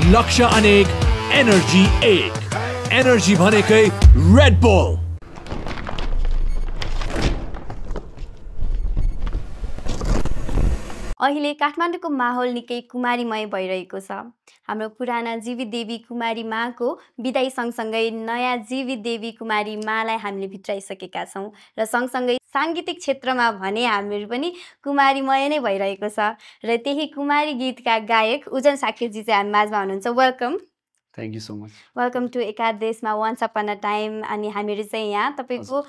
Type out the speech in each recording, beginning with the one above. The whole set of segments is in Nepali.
लक्ष्य अनेक एनर्जी एक एनर्जी भनेकै रेड बुल अहिले काठमाडौँको माहौल निकै कुमारीमय भइरहेको छ। हाम्रो पुराना जीवित देवी कुमारी माको बिदाई सँगसँगै नयाँ जीवित देवी कुमारी मालाई हामीले भित्राइसकेका छौँ र सँगसँगै साङ्गीतिक क्षेत्रमा भने हामीहरू पनि कुमारीमय नै भइरहेको छ र त्यही कुमारी गीतका गायक उजन साकेतजी चाहिँ हामी माझमा हुनुहुन्छ। Welcome. Thank you so much. Welcome to एकादेशमा वन्स अपन अ टाइम। अनि हामीहरू चाहिँ यहाँ तपाईँको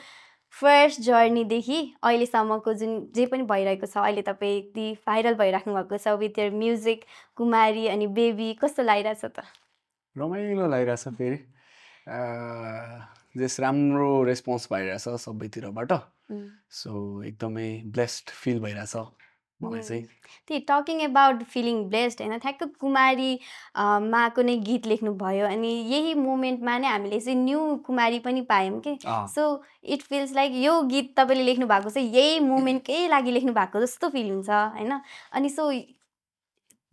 फर्स्ट जर्नीदेखि अहिलेसम्मको जुन जे पनि भइरहेको छ, अहिले तपाईँ यति भाइरल भइराख्नु भएको छ विथ यर म्युजिक कुमारी अनि बेबी, कस्तो लागिरहेछ त? रमाइलो लागिरहेछ। फेरि जस राम्रो रेस्पोन्स भइरहेछ सबैतिरबाट, सो एकदमै ब्लेस्ड फिल भइरहेछ मलाई चाहिँ। त्यही टकिङ अबाउट फिलिङ ब्लेस्ड होइन, ठ्याक्क कुमारी माको नै गीत लेख्नुभयो अनि यही मोमेन्टमा नै हामीले चाहिँ न्यू कुमारी पनि पायौँ कि। सो इट फिल्स लाइक यो गीत तपाईँले लेख्नु भएको चाहिँ यही मोमेन्टकै लागि लेख्नु भएको जस्तो फिल हुन्छ होइन। अनि सो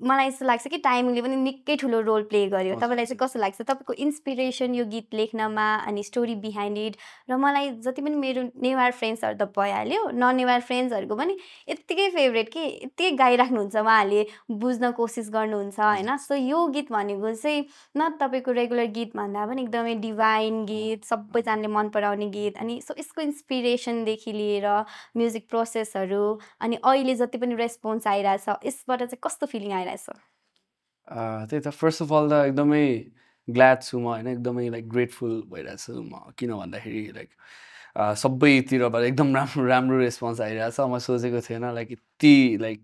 मलाई यस्तो लाग्छ कि टाइमिङले पनि निकै ठुलो रोल प्ले गर्यो। तपाईँलाई चाहिँ कस्तो लाग्छ तपाईँको इन्सपिरेसन यो गीत लेख्नमा अनि स्टोरी बिहाइन्ड इट? र मलाई जति पनि मेरो नेवार फ्रेन्ड्सहरू त भइहाल्यो, नन नेवार फ्रेन्ड्सहरूको पनि यत्तिकै फेभरेट कि यत्तिकै गाइराख्नुहुन्छ, उहाँहरूले बुझ्न कोसिस गर्नुहुन्छ होइन। सो यो गीत भनेको चाहिँ न तपाईँको रेगुलर गीत भन्दा पनि एकदमै डिभाइन गीत, सबैजनाले मन पराउने गीत। अनि सो यसको इन्सपिरेसनदेखि लिएर म्युजिक प्रोसेसहरू अनि अहिले जति पनि रेस्पोन्स आइरहेछ यसबाट चाहिँ कस्तो फिलिङ आइरहेछ? त्यही त, फर्स्ट अफ अल त एकदमै ग्ल्याड छु म होइन, एकदमै लाइक ग्रेटफुल भइरहेछु म। किन भन्दाखेरि लाइक सबैतिरबाट एकदम राम्रो रेस्पोन्स आइरहेछ। म सोचेको थिएन लाइक यति लाइक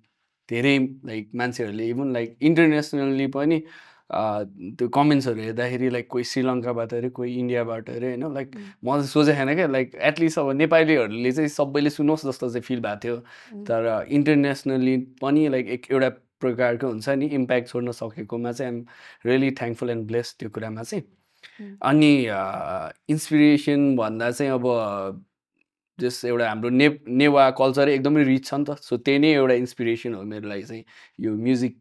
धेरै लाइक मान्छेहरूले इभन लाइक इन्टरनेसनल्ली पनि त्यो कमेन्ट्सहरू हेर्दाखेरि लाइक कोही श्रीलङ्काबाट अरे कोही इन्डियाबाट अरे होइन, लाइक म चाहिँ सोचेको थिएन क्या लाइक एटलिस्ट अब नेपालीहरूले चाहिँ सबैले सुनोस् जस्तो चाहिँ फिल भएको थियो। तर इन्टरनेसनल्ली पनि लाइक एउटा प्रकारको हुन्छ नि इम्प्याक्ट छोड्न सकेकोमा चाहिँ I'm really thankful and blessed त्यो कुरामा चाहिँ। अनि इन्सपिरेसन भन्दा चाहिँ अब जस एउटा हाम्रो नेवा कल्चर एकदमै रिच छ नि त, सो त्यही नै एउटा इन्सपिरेसन हो मेरो लागि चाहिँ। यो म्युजिक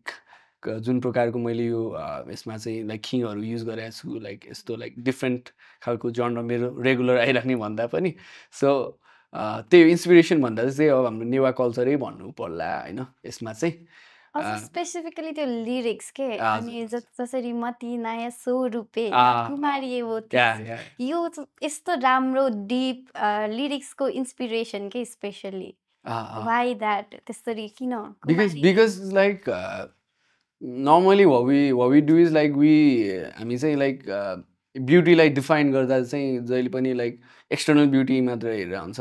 जुन प्रकारको मैले यो यसमा चाहिँ लाइक खिङहरू युज गरेको छु, लाइक यस्तो लाइक डिफ्रेन्ट खालको जनर मेरो रेगुलर आइराख्ने भन्दा पनि। सो त्यही इन्सपिरेसन भन्दा चाहिँ अब हाम्रो नेवा कल्चरै भन्नु पर्ला होइन यसमा चाहिँ। स्पेसिफिकली त्यो लिरिक्स के अनि जसरी मती नयाँ सो रूपे कुमारी वो यो यस्तो राम्रो डिप लिरिक्सको इन्सपिरेसन के स्पेसली वाइ द्याट त्यसरी किन? Because like normally what we do is like हामी चाहिँ लाइक ब्युटीलाई डिफाइन गर्दा चाहिँ जहिले पनि लाइक एक्सटर्नल ब्युटी मात्र हेरेर हुन्छ।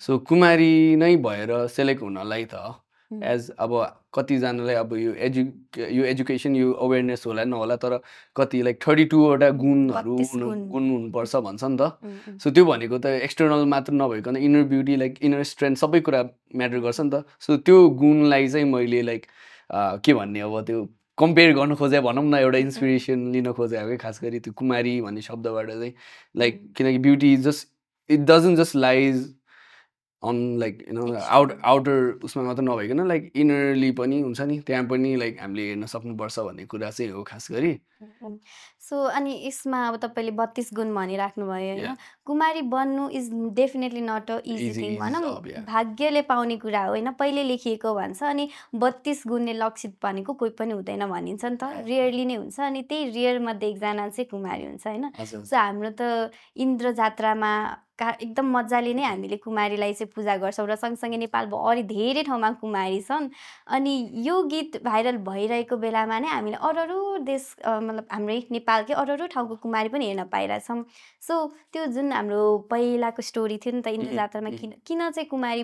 सो कुमारी नै भएर सेलेक्ट हुनलाई त एज अब कतिजनालाई अब यो एजुकेसन यो अवेरनेस होला नहोला, तर कति लाइक 32वटा गुण हुनुपर्छ भन्छ नि त। सो त्यो भनेको त एक्सटर्नल मात्र नभइकन inner beauty like inner strength सबै कुरा म्याटर गर्छ नि त। सो त्यो गुणलाई चाहिँ मैले लाइक के भन्ने अब त्यो कम्पेयर गर्न खोजे भनौँ न, एउटा इन्सपिरेसन लिन खोजे हो कि खास गरी त्यो कुमारी भन्ने शब्दबाट चाहिँ। लाइक किनकि beauty it doesn't just lies on like you know outer उसमा मात्र नभइकन लाइक इनरली पनि हुन्छ नि, त्यहाँ पनि लाइक हामीले हेर्न सक्नुपर्छ भन्ने कुरा चाहिँ हो खास गरी। सो अनि यसमा अब तपाईँले 32 गुण भनिराख्नु भयो होइन, कुमारी बन्नु is definitely not a easy thing भनौँ, भाग्यले पाउने कुरा हो होइन, पहिले लेखिएको भन्छ। अनि 32 गुणले लक्षित भनेको कोही पनि हुँदैन भनिन्छ नि त, रियरली नै हुन्छ। अनि त्यही रियर मध्ये एकजना चाहिँ कुमारी हुन्छ होइन। सो हाम्रो त इन्द्र जात्रामा एकदम मजाले नै हामीले कुमारीलाई चाहिँ पूजा गर्छौँ र सँगसँगै नेपालभरि धेरै ठाउँमा कुमारी छन्। अनि यो गीत भाइरल भइरहेको बेलामा नै हामीले अरू देश मतलब हाम्रै नेपालकै अरू ठाउँको कुमारी पनि हेर्न पाइरहेछौँ। सो त्यो जुन हाम्रो पहिलाको स्टोरी थियो नि त इन्द्र जात्रामा किन चाहिँ कुमारी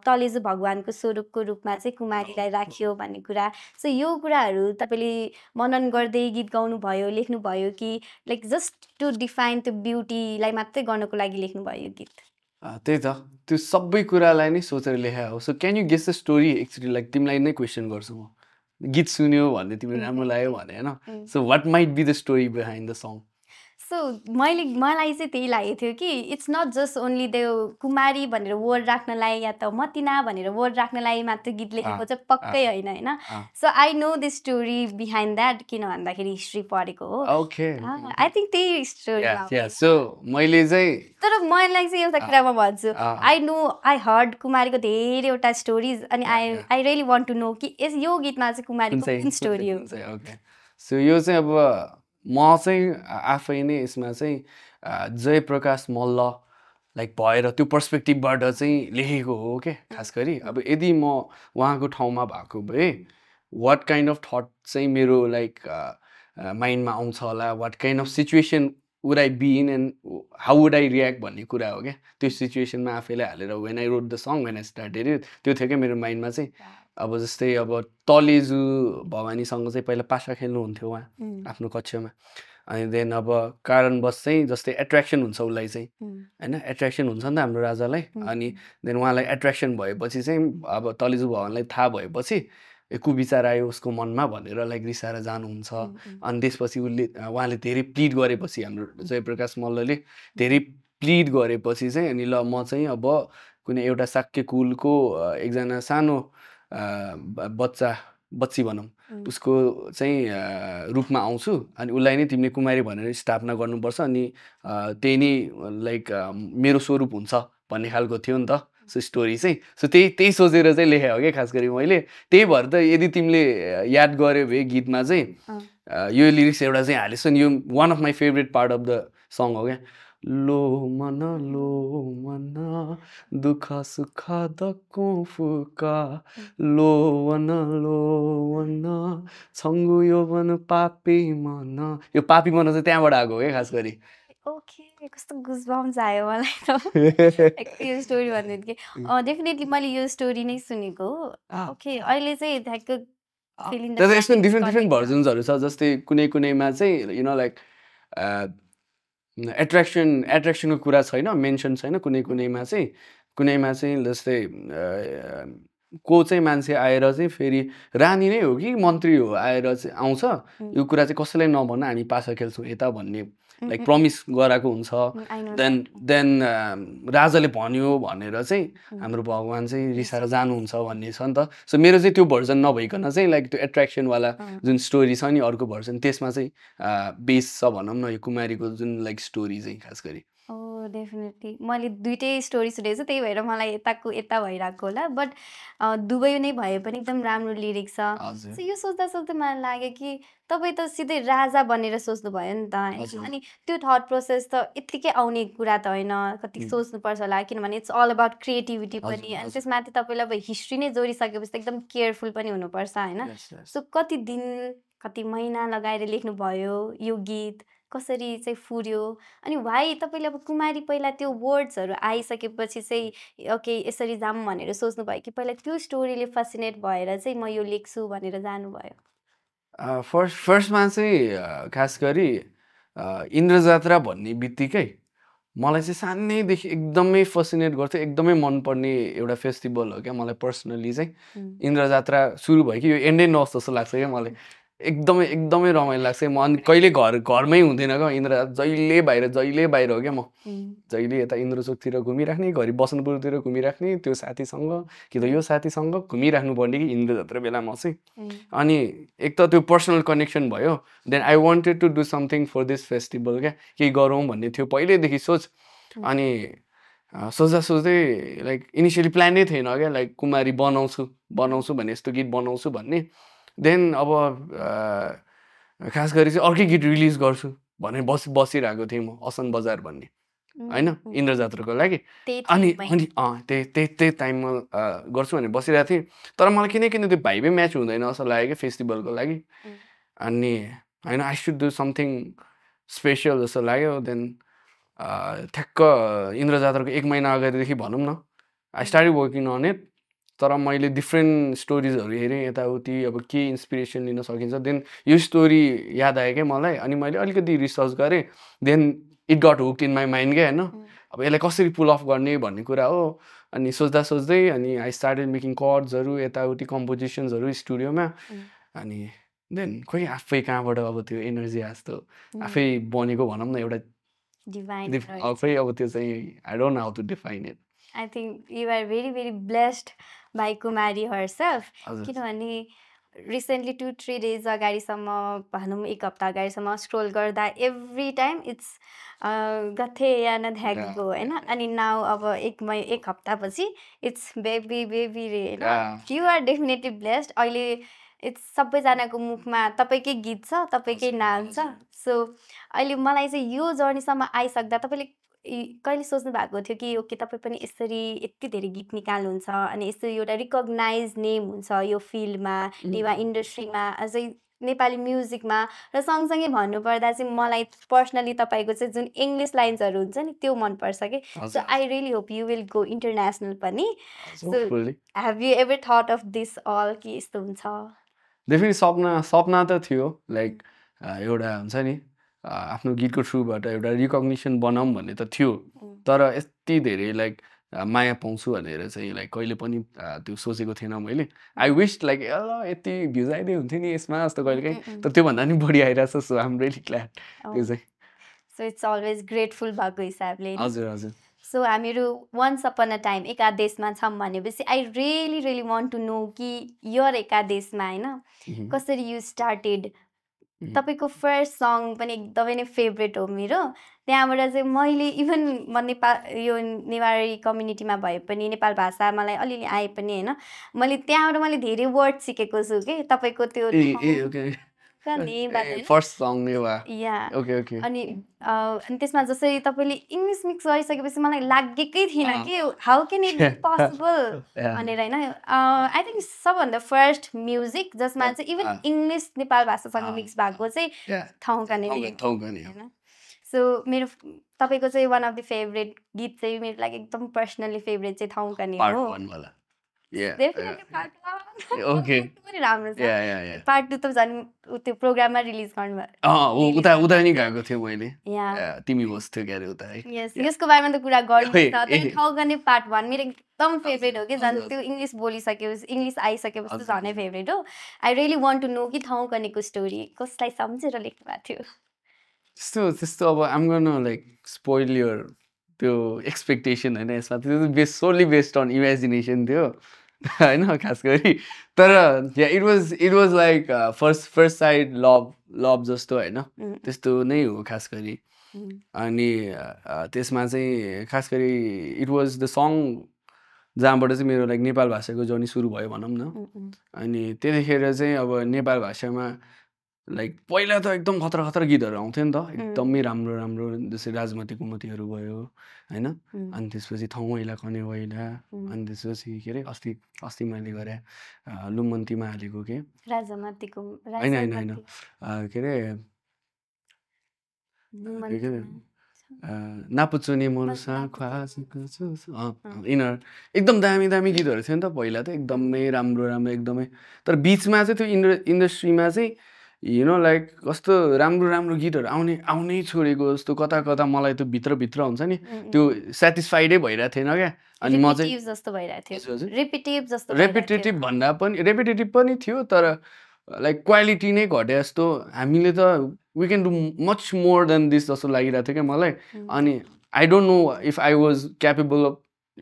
तलेजु भगवानको स्वरूपको रूपमा चाहिँ कुमारीलाई राखियो भन्ने कुरा। सो यो कुराहरू तपाईँले मनन गर्दै गीत गाउनुभयो लेख्नुभयो कि लाइक जस्ट टु डिफाइन त्यो ब्युटीलाई मात्रै गर्नको लागि लेख्नुभयो यो गीत? त्यही त, त्यो सबै कुरालाई नै सोचेर लेखा हो। So can you guess the story? Actually like तिमीलाई नै क्वेसन गर्छु म। गीत सुन्यो भने तिमीलाई राम्रो लाग्यो भने होइन, so what might be the story behind the song? So so मलाई चाहिँ त्यही लागेको थियो कि इट्स नट जस्ट ओन्ली त्यो कुमारी भनेर वर्ड राख्नलाई या त मतिना भनेर वर्ड राख्नलाई मात्र गीत लेखेको चाहिँ पक्कै होइन होइन so I know the story behind that किन भन्दाखेरि हिस्ट्री पढेको हो ओके आई थिङ्क त्यही स्टोरी सो मैले चाहिँ तर मलाई चाहिँ एउटा कुरा म भन्छु आई नो आई हर्ड कुमारीको धेरैवटा स्टोरिज अनि I really want to know कि यो गीतमा चाहिँ कुमारीको कुन स्टोरी हो ओके सो यो चाहिँ अब म चाहिँ आफै नै यसमा चाहिँ जयप्रकाश मल्ल लाइक भएर त्यो पर्सपेक्टिभबाट चाहिँ लेखेको हो के खास गरी अब यदि म उहाँको ठाउँमा भएको भए वाट काइन्ड अफ थट चाहिँ मेरो लाइक माइन्डमा आउँछ होला what kind of situation would I be in and how would I react भन्ने कुरा हो क्या त्यो सिचुएसनमा आफैले हालेर when I wrote the song when I started it त्यो थियो क्या मेरो माइन्डमा चाहिँ अब जस्तै अब तलेजु भवानीसँग चाहिँ पहिला पासा खेल्नुहुन्थ्यो उहाँ आफ्नो कक्षमा अनि देन अब कारणवश चाहिँ जस्तै एट्र्याक्सन हुन्छ उसलाई चाहिँ होइन एट्र्याक्सन हुन्छ नि त हाम्रो राजालाई अनि देन उहाँलाई एट्र्याक्सन भएपछि चाहिँ अब तलेजु भवानीलाई थाहा भएपछि कुविचार आयो उसको मनमा भनेर लाइक रिसाएर जानुहुन्छ अनि त्यसपछि उहाँले धेरै प्लिड गरेपछि हाम्रो जयप्रकाश मल्लले धेरै प्लिड गरेपछि चाहिँ अनि ल म चाहिँ अब कुनै एउटा शाक्य कुलको एकजना सानो बच्ची भनौँ उसको चाहिँ रूपमा आउँछु अनि उसलाई नै तिमीले कुमारी भनेर स्थापना गर्नुपर्छ अनि त्यही नै लाइक मेरो स्वरूप हुन्छ भन्ने खालको थियो नि त सो स्टोरी चाहिँ सो त्यही सोचेर चाहिँ लेखेँ हो क्या खास गरी मैले त्यही भएर त यदि तिमीले याद गर्यो भए गीतमा चाहिँ यो लिरिक्स एउटा चाहिँ हालेछ नि यो one of my favourite part of the song हो क्या लो मन दुःख सुख दक्को फुका लो वन छङ्गु यो वन पापी मन यो पापी मन चाहिँ त्यहाँबाट आएको हो क्या खास गरी ओके कस्तो गुजबम्स आयो मलाई त यो स्टोरी भन्नु कि डेफिनेटली मैले यो स्टोरी नै सुनेको हो ओके अहिले चाहिँ ठ्याक्क यसमा डिफ्रेन्ट भर्जन्सहरू छ जस्तै कुनैमा चाहिँ यु नो लाइक एट्र्याक्सनको कुरा छैन मेन्सन छैन कुनैमा चाहिँ जस्तै को चाहिँ मान्छे आएर चाहिँ फेरि रानी नै हो कि मन्त्री हो आएर चाहिँ आउँछ यो कुरा चाहिँ कसैलाई नभन्न हामी पासा खेल्छौँ यता भन्ने लाइक प्रमिस गराएको हुन्छ देन राजाले भन्यो भनेर चाहिँ हाम्रो भगवान् चाहिँ रिसाएर जानुहुन्छ भन्ने छ नि त सो मेरो चाहिँ त्यो भर्जन नभइकन चाहिँ लाइक त्यो एट्र्याक्सनवाला जुन स्टोरी छ नि अर्को भर्जन त्यसमा चाहिँ बेस छ भनौँ न यो कुमारीको जुन लाइक स्टोरी चाहिँ खास गरी डेफिनेटली मैले दुइटै स्टोरी सुनेको छु त्यही भएर मलाई यताको यता भइरहेको होला बट दुवै नै भए पनि एकदम राम्रो लिरिक्स छ सो यो सोच्दा मलाई लाग्यो कि तपाईँ त सिधै राजा बनेर सोच्नु भयो नि त अनि त्यो थट प्रोसेस त यत्तिकै आउने कुरा त होइन कति सोच्नुपर्छ होला किनभने इट्स अल अबाउट क्रिएटिभिटी पनि अनि त्यसमाथि तपाईँलाई अब हिस्ट्री नै जोडिसकेपछि त एकदम केयरफुल पनि हुनुपर्छ होइन सो कति दिन कति महिना लगाएर लेख्नुभयो यो गीत कसरी चाहिँ फुर्यो अनि भाइ तपाईँले अब कुमारी पहिला त्यो वर्ड्सहरू आइसकेपछि चाहिँ ओके यसरी जाऊँ भनेर सोच्नुभयो कि पहिला त्यो स्टोरीले फेसिनेट भएर चाहिँ म यो लेख्छु भनेर जानुभयो फर्स्टमा चाहिँ खास गरी इन्द्रजात्रा भन्ने बित्तिकै मलाई चाहिँ सानैदेखि एकदमै फेसिनेट गर्थ्यो एकदमै मनपर्ने एउटा फेस्टिभल हो क्या मलाई पर्सनली चाहिँ इन्द्रजात्रा सुरु भयो कि यो एन्डै नहोस् जस्तो लाग्छ क्या मलाई एकदमै रमाइलो लाग्छ म अनि कहिले घरमै हुँदैन क्या इन्द्रजात्रा जहिले बाहिर हो क्या म जहिले यता इन्द्रचोकतिर घुमिराख्ने घरि बसन्तपुरतिर घुमिराख्ने त्यो साथीसँग कि त यो साथीसँग घुमिराख्नु पर्ने कि इन्द्रजात्रा बेलामा चाहिँ अनि एक त त्यो पर्सनल कनेक्सन भयो then I wanted to do something for this festival क्या केही गरौँ भन्ने थियो पहिल्यैदेखि सोच अनि सोच्दै लाइक इनिसियली प्लानै थिएन क्या लाइक कुमारी बनाउँछु भन्ने यस्तो गीत बनाउँछु भन्ने देन अब खास गरी चाहिँ अर्कै गीत रिलिज गर्छु भनेर बसिरहेको थिएँ म असन बजार भन्ने होइन इन्द्रजात्राको लागि अनि त्यही टाइममा गर्छु भनेर बसिरहेको थिएँ तर मलाई किन त्यो भाइबै म्याच हुँदैन जस्तो लाग्यो कि फेस्टिभलको लागि अनि होइन I should do something special जस्तो लाग्यो देन ठ्याक्क इन्द्रजात्राको 1 महिना अगाडिदेखि भनौँ न I started working on it तर मैले डिफ्रेन्ट स्टोरिजहरू हेरेँ यताउति अब के इन्सपिरेसन लिन सकिन्छ देन यो स्टोरी याद आयो क्या मलाई अनि मैले अलिकति रिसर्च गरेँ then it got hooked in my mind क्या होइन अब यसलाई कसरी पुल अफ गर्ने भन्ने कुरा हो अनि सोच्दै अनि आई स्टार्टेड मेकिङ कर्ड्सहरू यताउति कम्पोजिसन्सहरू स्टुडियोमा अनि देन खोइ आफै कहाँबाट अब त्यो एनर्जी जस्तो आफै बनेको भनौँ न एउटा डिभाइन खोइ अब त्यो चाहिँ I don't know how to define it I think you are very very blessed by Kumari herself किनभने रिसेन्टली 2-3 डेज अगाडिसम्म भनौँ 1 हप्ता अगाडिसम्म स्क्रोल गर्दा एभ्री टाइम इट्स गथे या नध्यागको होइन अनि नाउ अब 1 हप्तापछि इट्स बेबी बेबी रे होइन यु आर डेफिनेटली ब्लेस्ड अहिले इट्स सबैजनाको मुखमा तपाईँकै गीत छ तपाईँकै नाम छ सो अहिले मलाई चाहिँ यो जर्नीसम्म आइसक्दा तपाईँले कहिले सोच्नु भएको थियो कि ओके तपाईँ पनि यसरी यति धेरै गीत निकाल्नुहुन्छ अनि यसरी एउटा रिकग्नाइज नेम हुन्छ यो फिल्डमा नेवा इन्डस्ट्रीमा अझै नेपाली म्युजिकमा र सँगसँगै भन्नुपर्दा चाहिँ मलाई पर्सनली तपाईँको चाहिँ जुन इङ्ग्लिस लाइन्सहरू हुन्छ नि त्यो मनपर्छ कि so I really hope you will go international पनि so have you ever thought of this all कि यस्तो हुन्छ डेफिनेटली सपना त थियो लाइक एउटा हुन्छ नि आफ्नो गीतको थ्रुबाट एउटा रिकग्निसन बनाऊँ भन्ने त थियो तर यति धेरै लाइक माया पाउँछु भनेर चाहिँ लाइक कहिले पनि त्यो सोचेको थिएन मैले आई विश लाइक यति भ्युज आइदिए हुन्थ्यो नि यसमा जस्तो कहिले काहीँ तर त्योभन्दा पनि बढी आइरहेछ so I am really glad त्यो चाहिँ सो इट्स अलवेज ग्रेटफुल भएको हिसाबले हजुर हजुर सो हामीहरू वन्स अपन अ टाइम एकादेशमा छौँ भनेपछि I really really want to know कि योर एकादेशमा होइन कसरी यु स्टार्टेड तपाईँको फर्स्ट सङ पनि एकदमै नै फेभरेट हो मेरो त्यहाँबाट चाहिँ मैले इभन म नेपाल यो नेवारी कम्युनिटीमा भए पनि नेपाल भाषा मलाई अलिअलि आए पनि होइन मैले त्यहाँबाट मैले धेरै वर्ड सिकेको छु कि तपाईँको त्यो first song Newa okay okay अनि त्यसमा जसरी तपाईँले इङ्ग्लिस मिक्स गरिसकेपछि मलाई लागेकै थिएन कि how can it be possible भनेर होइन आई थिङ्क सबभन्दा फर्स्ट म्युजिक जसमा चाहिँ इभन इङ्ग्लिस नेपाल भाषासँग मिक्स भएको चाहिँ ठाउँका होइन सो मेरो तपाईँको चाहिँ वान अफ द फेभरेट गीत चाहिँ मेरो लागि एकदम पर्सनली फेभरेट चाहिँ ठाउँका नि हो ओके राम्रो छ पार्ट 2 त झन् त्यो प्रोग्राममा रिलिज गर्नुभयो उता नि गएको थियो मैले तिमी बस्थ्यो क्यारे उता है यसको बारेमा त कुरा गर्नु छ ठाउँका नि पार्ट 1 मेरो एकदम फेभरेट हो कि झन् त्यो इङ्ग्लिस बोलिसकेपछि इङ्ग्लिस आइसकेपछि त झनै फेभरेट हो I really want to know कि ठाउँकानेको स्टोरी कसलाई सम्झेर लेख्नु भएको थियो त्यस्तो अब आम गर्न लाइक स्पोइल योर त्यो एक्सपेक्टेसन होइन यसमा त्यो सोली बेस्ड अन इमेजिनेसन थियो होइन खास गरी तर it was like first sight love जस्तो होइन त्यस्तो नै हो खास गरी अनि त्यसमा चाहिँ खास गरी इट वाज द सङ जहाँबाट चाहिँ मेरो लाइक नेपाल भाषाको जर्नी सुरु भयो भनौँ न अनि त्यतिखेर चाहिँ अब नेपाल भाषामा लाइक पहिला त एकदम खतरा खतरा गीतहरू आउँथ्यो नि त एकदमै राम्रो राम्रो जस्तै राजमती कुमतीहरू भयो होइन अनि त्यसपछि ठाउँ वैला कने वैला अनि त्यसपछि के अरे अस्ति मैले गरेँ लुमन्तीमा हालेको के होइन के अरे नापुचुनी मनुसा यिनीहरू एकदम दामी दामी गीतहरू थियो नि त पहिला त एकदमै राम्रो राम्रो एकदमै तर बिचमा चाहिँ त्यो इन्डस्ट्रीमा चाहिँ यु नो लाइक कस्तो राम्रो राम्रो गीतहरू आउनै छोडेको जस्तो कता कता मलाई त्यो भित्रभित्र हुन्छ नि त्यो सेटिस्फाइडै भइरहेको थिएन क्या अनि म चाहिँ रेपिटेटिभ भन्दा पनि रेपिटेटिभ पनि थियो तर लाइक क्वालिटी नै घटे जस्तो हामीले त we can do much more than this जस्तो लागिरहेको थियो क्या मलाई अनि I don't know if I was capable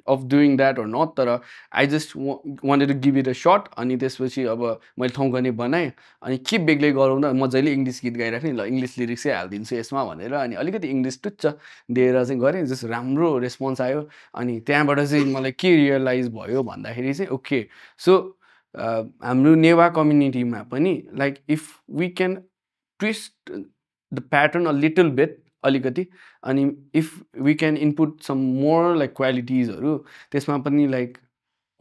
of doing that or not तर I just wanted to give it a shot अनि त्यसपछि अब मैले ठाउँ गर्ने बनाएँ अनि के बेग्लै गराउँदा मजाले इङ्ग्लिस गीत गाइराख्ने ल इङ्ग्लिस लिरिक्सै हालिदिन्छु यसमा भनेर अनि अलिकति इङ्ग्लिस टुच्च दिएर चाहिँ गरेँ जस्तो राम्रो रेस्पोन्स आयो अनि त्यहाँबाट चाहिँ मलाई के रियलाइज भयो भन्दाखेरि चाहिँ ओके सो हाम्रो नेवा कम्युनिटीमा पनि like if we can twist the pattern a little bit अलिकति अनि if we can input some more like क्वालिटिजहरू त्यसमा पनि लाइक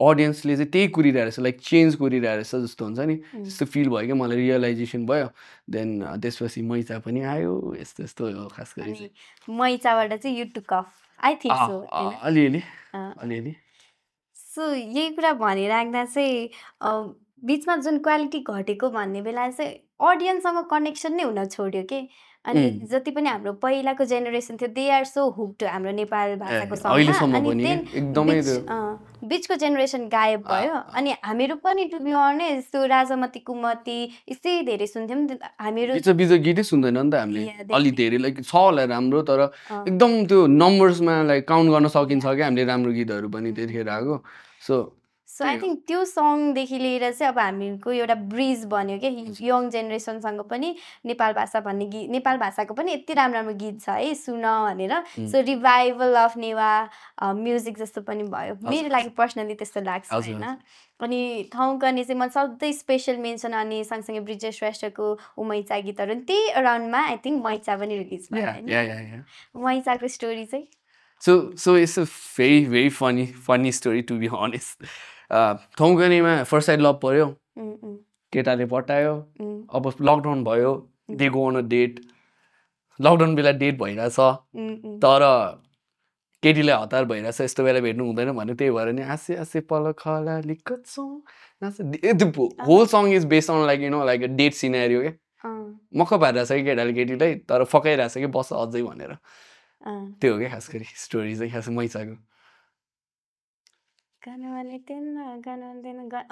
अडियन्सले चाहिँ त्यही कुरिरहेको रहेछ लाइक चेन्ज गरिरहेको रहेछ जस्तो हुन्छ नि त्यस्तो फिल भयो क्या मलाई रियलाइजेसन भयो देन त्यसपछि मैचा पनि आयो यस्तो यस्तो हो खास गरी मैचाबाट चाहिँ you took of I think so अलिअलि सो यही कुरा भनिराख्दा चाहिँ बिचमा जुन क्वालिटी घटेको भन्ने बेला चाहिँ अडियन्ससँग कनेक्सन नै हुन छोड्यो के अनि जति पनि हाम्रो पहिलाको जेनेरेसन थियो दे आर सो हुक्ड हाम्रो नेपाल भाषाको सङमा अनि देन बिचको जेनेरेसन गायब भयो अनि हामीहरू पनि टु बी अनेस्ट त्यो राजामती कुमती यस्तै धेरै सुन्थ्यौँ हामीहरू बिच गीतै सुन्दैन नि त हामीले अलि धेरै लाइक छ होला राम्रो तर एकदम त्यो नम्बर्समा लाइक काउन्ट गर्न सकिन्छ क्या हामीले राम्रो गीतहरू पनि त्यतिखेर आएको सो आई थिङ्क त्यो सङदेखि लिएर चाहिँ अब हामीको एउटा ब्रिज बन्यो क्या यङ जेनेरेसनसँग पनि नेपाल भाषा भन्ने गीत नेपाल भाषाको पनि यति राम्रो राम्रो गीत छ है सुन भनेर so revival of Newa music जस्तो पनि भयो मेरो लागि पर्सनली त्यस्तो लाग्छ होइन अनि ठाउँकने चाहिँ म सधैँ स्पेसल मेन्सन अनि सँगसँगै ब्रिजेश श्रेष्ठको मैचा गीतहरू त्यही अराउन्डमा आई थिङ्क मैचा पनि रिलिज भयो मैचाको स्टोरी चाहिँ So it's a very funny story to be honest. ठाउँकनेमा फर्स्ट साइड लभ पर्यो केटाले पटायो अब लकडाउन भयो they go on a date lockdown बेला डेट भइरहेछ तर केटीले हतार भइरहेछ यस्तो बेला भेट्नु हुँदैन भने त्यही भएर नि आसे आसे पलखला लिकछौ त्यो whole song is based on like you know like a date scenario के मक्क पारिरहेछ कि केटाले केटीलाई तर फकाइरहेछ कि बस अझै भनेर त्यो हो क्या खास गरी स्टोरी चाहिँ खास मैचाको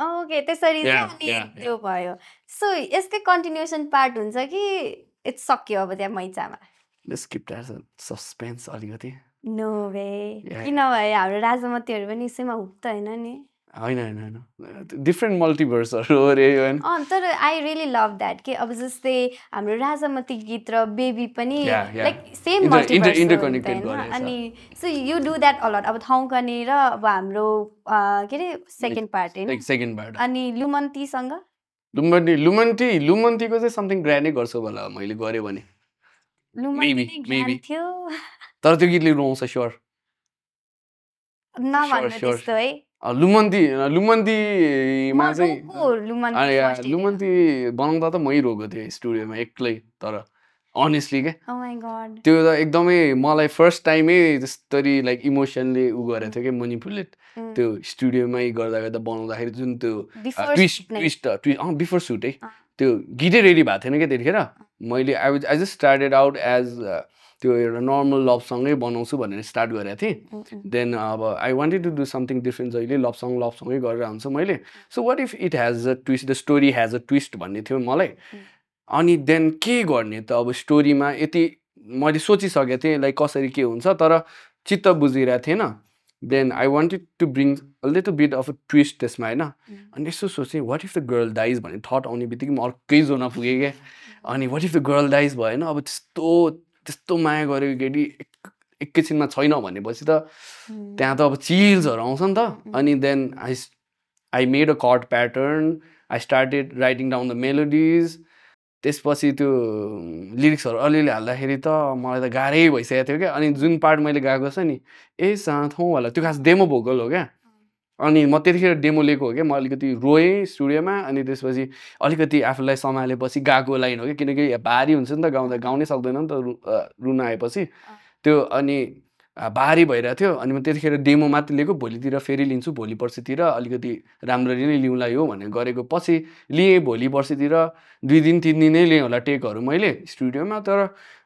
ओके त्यसरी त्यो भयो सो यसकै कन्टिन्युसन पार्ट हुन्छ कि इट्स सक्यो अब त्यहाँ मैचामा लेट्स कीप दैट सस्पेन्स अलिकति नो वे किनभने हाम्रो राजामतीहरू पनि यसैमा हुक्त होइन नि होइन डिफ्रेन्ट मल्टिभर्सहरू अरे तर आई रियली लभ द्याट के अब जस्तै हाम्रो राजामती गीत र बेबी पनि लाइक सेम मल्टिभर्स अनि so you do that a lot अब ठाउँकने र अब हाम्रो के अरे सेकेन्ड पार्ट होइन अनि लुमन्तीसँग लुमन्तीको चाहिँ समथिङ ग्रान्डै गर्छु होला मैले गरेँ भने थियो तर त्यो गीतले रुवाउँछ स्योर नभन्नु त्यस्तो है लुमन्तीमा चाहिँ लुमन्ती बनाउँदा त मै रोएको थिएँ स्टुडियोमा एक्लै तर अनेस्टली क्या त्यो त एकदमै मलाई फर्स्ट टाइमै जसरी लाइक इमोसनले उ गरेको थियो कि मनिपुलेट त्यो स्टुडियोमै गर्दा बनाउँदाखेरि जुन त्यो ट्विस्ट बिफोर सुट है त्यो गीतै रेडी भएको थिएन क्या त्यतिखेर मैले I just started out as त्यो एउटा नर्मल लभ सङै बनाउँछु भनेर स्टार्ट गरेको थिएँ देन अब I wanted to do something different जहिले लभ सङै गरेर हुन्छ मैले so what if it has a twist the story has a twist भन्ने थियो मलाई अनि देन के गर्ने त अब स्टोरीमा यति मैले सोचिसकेको थिएँ लाइक कसरी के हुन्छ तर चित्त बुझिरहेको थिएन then I wanted to bring a little bit of a twist त्यसमा होइन अनि यसो सोचेँ what if the girl dies भन्ने थट आउने बित्तिकै म अर्कै जोनमा पुगेँ क्या अनि what if the girl dies भएन अब त्यस्तो माया गरेको केटी एकैछिनमा छैन भनेपछि त त्यहाँ त अब चिल्सहरू आउँछ नि त अनि then I made a chord pattern I started writing down the melodies त्यसपछि त्यो लिरिक्सहरू अलिअलि हाल्दाखेरि त मलाई त गाह्रै भइसकेको थियो क्या अनि जुन पार्ट मैले गाएको छ नि ए साथौँ होला त्यो खास डेमो भोकल हो क्या अनि म त्यतिखेर डेमो लिएको हो क्या म अलिकति रोएँ स्टुडियोमा अनि त्यसपछि अलिकति आफूलाई सम्हालेपछि गएको लाइन हो कि किनकि भारी हुन्छ नि त गाउनै सक्दैन नि त रुन आएपछि त्यो अनि भारी भइरहेको थियो अनि म त्यतिखेर डेमो मात्रै लिएको भोलितिर फेरि लिन्छु भोलि पर्सितिर अलिकति राम्ररी नै लिउँला यो भनेर गरेको पछि लिएँ भोलि पर्सितिर 2 दिन 3 दिनै लिएँ होला टेकहरू मैले स्टुडियोमा तर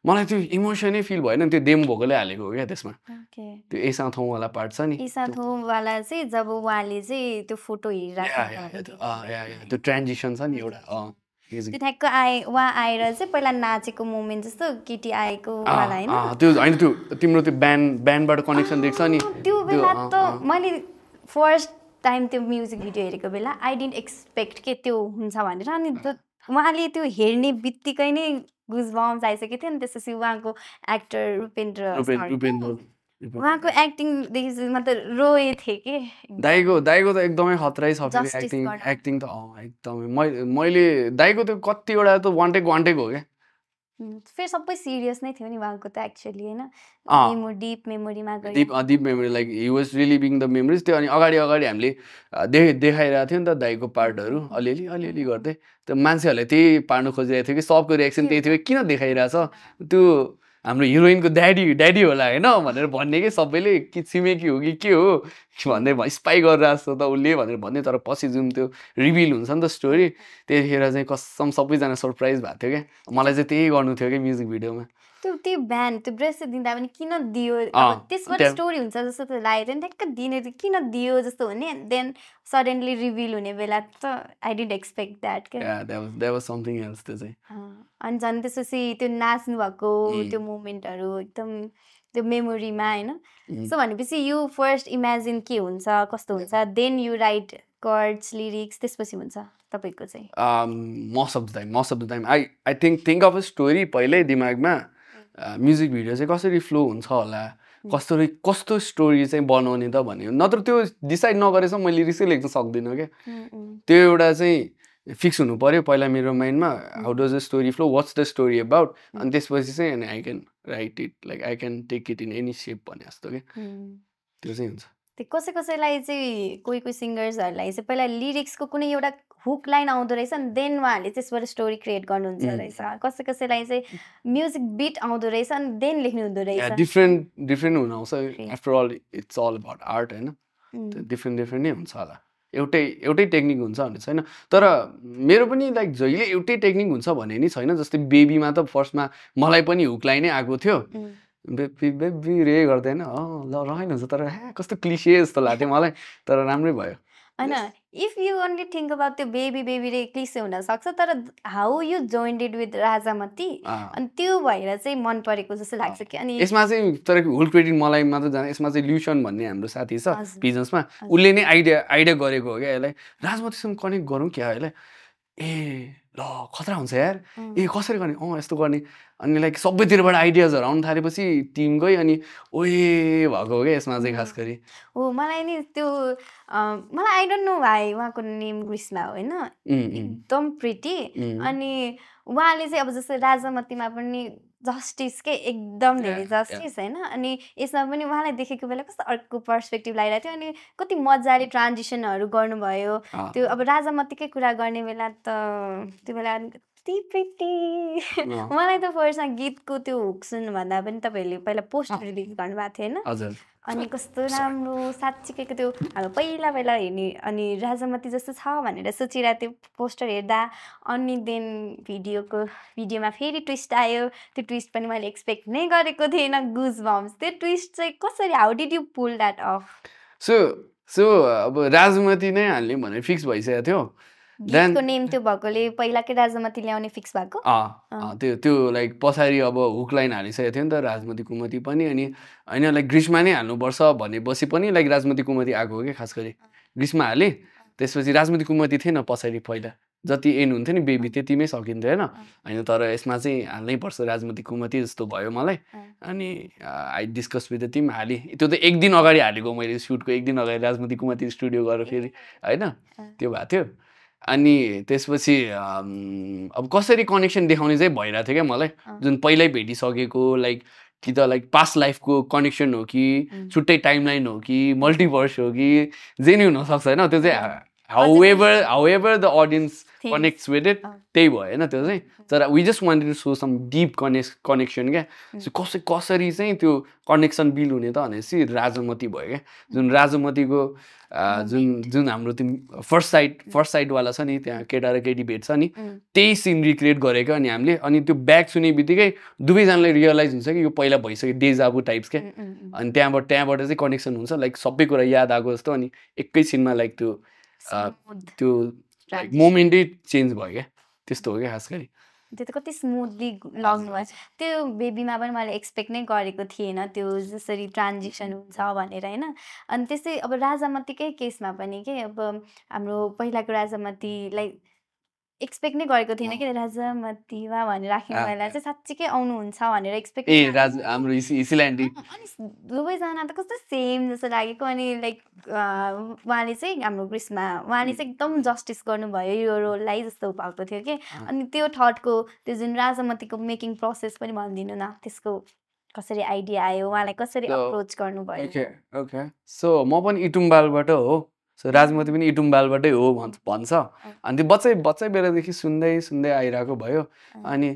मलाई त्यो इमोसनै फिल भएन त्यो डेमो भोकलै हालेको हो क्या त्यसमा त्यो एसा थौवाला पार्ट छ नि एसा थौवाला चाहिँ जब उहाँले चाहिँ त्यो फोटो हेरिरहेको त्यो ट्रान्जिसन छ नि एउटा त्यो ठ्याक्क उहाँ आएर चाहिँ पहिला नाचेको मोमेन्ट जस्तो केटी आएको वाला होइन त्यो होइन त्यो तिम्रो त्यो ब्यान्डबाट कनेक्सन देख्छ नि त्यो बेला त मैले फर्स्ट टाइम त्यो म्युजिक भिडियो हेरेको बेला आई डिन्ट एक्सपेक्ट के त्यो हुन्छ भनेर अनि उहाँले त्यो हेर्ने बित्तिकै नै गुजबम्स आइसकेको थियो नि त्यसपछि उहाँको एक्टर रुपेन्द्र उहाँको एक्टिङदेखि म त रोए थिएँ कि दाइको त एकदमै खतरै छ एक्टिङ त एकदमै मैले दाइको त्यो कतिवटा त वान टेक हो क्या फेरि सबै सिरियस नै थियो नि उहाँको त एक्चुअली होइन डिप मेमोरीमा deep memory like he was reliving the memories त्यो अनि अगाडि हामीले देखाइरहेको थियो नि त दाइको पार्टहरू अलिअलि गर्दै त्यो मान्छेहरूले त्यही पार्नु खोजिरहेको थियो कि सबको रिएक्सन त्यही थियो किन देखाइरहेछ त्यो हाम्रो हिरोइनको ड्याडी होला होइन भनेर भन्ने कि सबैले कि छिमेकी हो कि के हो भन्दै स्पाई गरेर जस्तो त उसले भनेर भन्ने तर पछि जुन त्यो रिभिल हुन्छ नि त स्टोरी त्यतिखेर चाहिँ कसम सबैजना सरप्राइज भएको थियो क्या मलाई चाहिँ त्यही गर्नु थियो कि म्युजिक भिडियोमा त्यो ब्यान्ड त्यो ब्रेसलेट दिँदा पनि किन दियो अब त्यसबाट स्टोरी हुन्छ जस्तो त लागेको थियो नि ठ्याक्क दिने किन दियो जस्तो हुने देन सडनली रिभिल हुने बेला त आई डिडन्ट एक्सपेक्ट द्याट क्या द्याट वाज समथिङ एल्स त्यो चाहिँ अनि झन् त्यसपछि त्यो नाच्नु भएको त्यो मोमेन्टहरू एकदम त्यो मेमोरीमा होइन सो भनेपछि यु फर्स्ट इमेजिन के हुन्छ कस्तो हुन्छ then you write chords lyrics त्यसपछि हुन्छ तपाईँको चाहिँ most of the time I think of a story पहिल्यै दिमागमा म्युजिक भिडियो चाहिँ कसरी फ्लो हुन्छ होला कस्तो स्टोरी चाहिँ बनाउने त भन्ने नत्र त्यो डिसाइड नगरेसम्म मैले लिरिक्सै लेख्न सक्दिनँ क्या त्यो एउटा चाहिँ फिक्स हुनु पऱ्यो पहिला मेरो माइन्डमा how does the story flow what's the story about अनि त्यसपछि चाहिँ अनि I can write it like I can take it in any shape भने जस्तो क्या त्यो चाहिँ हुन्छ त्यो कसैलाई चाहिँ कोही सिङ्गर्सहरूलाई चाहिँ पहिला लिरिक्सको कुनै एउटा हुक लाइन आउँदो रहेछ अनि देन उहाँहरूले त्यसबाट स्टोरी क्रिएट गर्नुहुन्छ रहेछ कसैलाई चाहिँ म्युजिक बिट आउँदो रहेछ अनि देन लेख्नु हुँदो रहेछ डिफ्रेन्ट हुन आउँछ after all it's all about art होइन डिफ्रेन्ट नै हुन्छ होला एउटै टेक्निक हुन्छ भन्ने छैन तर मेरो पनि लाइक जहिले एउटै टेक्निक हुन्छ भन्ने नि छैन जस्तै बेबीमा त फर्स्टमा मलाई पनि हुक लाइनै आएको थियो बेबी रे गर्दैन ल रमाइलो हुन्छ तर कस्तो क्लिसे जस्तो लाग्थ्यो मलाई तर राम्रै भयो होइन if you only think about त्यो बेबी रे क्लिसे हुनसक्छ तर हाउ यु जोइन्डेड विथ राजामती अनि त्यो भएर चाहिँ मन परेको जस्तो लाग्छ कि अनि यसमा चाहिँ तर होल क्रेडिट मलाई मात्र जाने यसमा चाहिँ ल्युसन भन्ने हाम्रो साथी छ पिजन्समा उसले नै आइडिया गरेको हो क्या यसलाई राजमतीसँग कनेक्ट गरौँ क्या यसलाई ए ल खतरा हुन्छ यार ए कसरी गर्ने यस्तो गर्ने अनि लाइक सबैतिरबाट आइडियाजहरू आउनु थालेपछि टिमकै अनि ओए भएको हो क्या यसमा चाहिँ खास गरी हो मलाई नि त्यो मलाई आई डोन्ट नो भाइ उहाँको नेम ग्रिस्मा होइन एकदम प्रिटी अनि उहाँले चाहिँ अब जस्तै राजामतीमा पनि जस्टिस के एकदम धेरै जस्टिस होइन अनि यसमा पनि उहाँलाई देखेको बेला कस्तो अर्को पर्सपेक्टिभ लागिरहेको थियो अनि कति मजाले ट्रान्जिसनहरू गर्नुभयो त्यो अब राजामतीकै कुरा गर्ने बेला त त्यो बेला कति प्रिटी मलाई त फर्स्टमा गीतको त्यो हुक सुन्नुभन्दा पनि तपाईँहरूले पहिला पोस्ट रिलिज गर्नुभएको थियो होइन अनि कस्तो राम्रो साँच्चीकै त्यो अब पहिला हेर्ने अनि राजामती जस्तो छ भनेर सोचिरहेको त्यो पोस्टर हेर्दा अनि देन भिडियोमा फेरि ट्विस्ट आयो त्यो ट्विस्ट पनि मैले एक्सपेक्ट नै गरेको थिएन गुज बम्स त्यो ट्विस्ट चाहिँ कसरी how did you pull that off so अब राजमती नै हाल्ने भनेर फिक्स भइसकेको थियो गीतको नेम त्यो भएकोले पहिलाकै राजामती ल्याउने फिक्स भएको त्यो लाइक पछाडि अब हुक लाइन हालिसकेको थियो नि त राजमती कुमती पनि अनि होइन लाइक ग्रीष्मा नै हाल्नुपर्छ भनेपछि पनि लाइक राजमती कुमती आएको हो क्या खास गरी ग्रीष्मा हालेँ त्यसपछि राजमती कुमती थिएन पछाडि पहिला जति एन्ड हुन्थ्यो नि बेबी त्यतिमै सकिन्थ्यो होइन तर यसमा चाहिँ हाल्नै पर्छ राजमती कुमती जस्तो भयो मलाई अनि I discuss with the team हालेँ त्यो त एक दिन अगाडि हालेको मैले सुटको एक दिन अगाडि राजमती कुमती स्टुडियो गएर फेरि होइन त्यो भएको थियो अनि त्यसपछि अब कसरी कनेक्सन देखाउने चाहिँ भइरहेको थियो क्या मलाई जुन पहिल्यै भेटिसकेको लाइक कि त लाइक पास्ट लाइफको कनेक्सन हो कि छुट्टै टाइमलाइन हो कि मल्टिभर्स हो कि जे नै हुनसक्छ होइन त्यो चाहिँ however the audience connects with it त्यही भयो होइन त्यो चाहिँ तर we just wanted to show some deep connection क्या कसरी चाहिँ त्यो कनेक्सन बिल्ड हुने त भनेपछि राजमती भयो क्या जुन राजमतीको जुन हाम्रो त्यो फर्स्ट साइडवाला छ नि त्यहाँ केटा र केटी भेट्छ नि त्यही सिन रिक्रिएट गरेको अनि हामीले अनि त्यो ब्याक सुने बित्तिकै दुवैजनालाई रियलाइज हुन्छ कि यो पहिला भइसक्यो डेजाबु टाइप्स क्या अनि त्यहाँबाट चाहिँ कनेक्सन हुन्छ लाइक सबै कुरा याद आएको जस्तो अनि एकैछिनमा लाइक त्यो मोमेन्टै चेन्ज भयो क्या त्यस्तो हो क्या खास गरी त्यो त कति स्मुथली लग्नु भएको छ त्यो बेबीमा पनि मैले एक्सपेक्ट नै गरेको थिएन त्यो जसरी ट्रान्जिसन हुन्छ भनेर होइन अनि त्यस्तै अब राजामतीकै केसमा पनि के अब हाम्रो पहिलाको राजामतीलाई एक्सपेक्ट नै गरेको थिएन कि राजामतीमा भनेर राख्ने बेला चाहिँ साँच्चीकै आउनुहुन्छ भनेर एक्सपेक्ट हाम्रो हिसिल्यान्डी अनि दुवैजना त कस्तो सेम जस्तो लागेको अनि लाइक उहाँले चाहिँ हाम्रो ग्रीष्मा उहाँले चाहिँ एकदम जस्टिस गर्नुभयो यो रोललाई जस्तो भएको थियो कि अनि त्यो थटको त्यो जुन राजामतीको मेकिङ प्रोसेस पनि भनिदिनु न त्यसको कसरी आइडिया आयो उहाँलाई कसरी अप्रोच गर्नुभयो ओके सो म पनि इटुम्बालबाट हो सो राजमती पनि इटुम्बालबाटै हो भन्छ अनि त्यो बच्चै बेलादेखि सुन्दै आइरहेको भयो अनि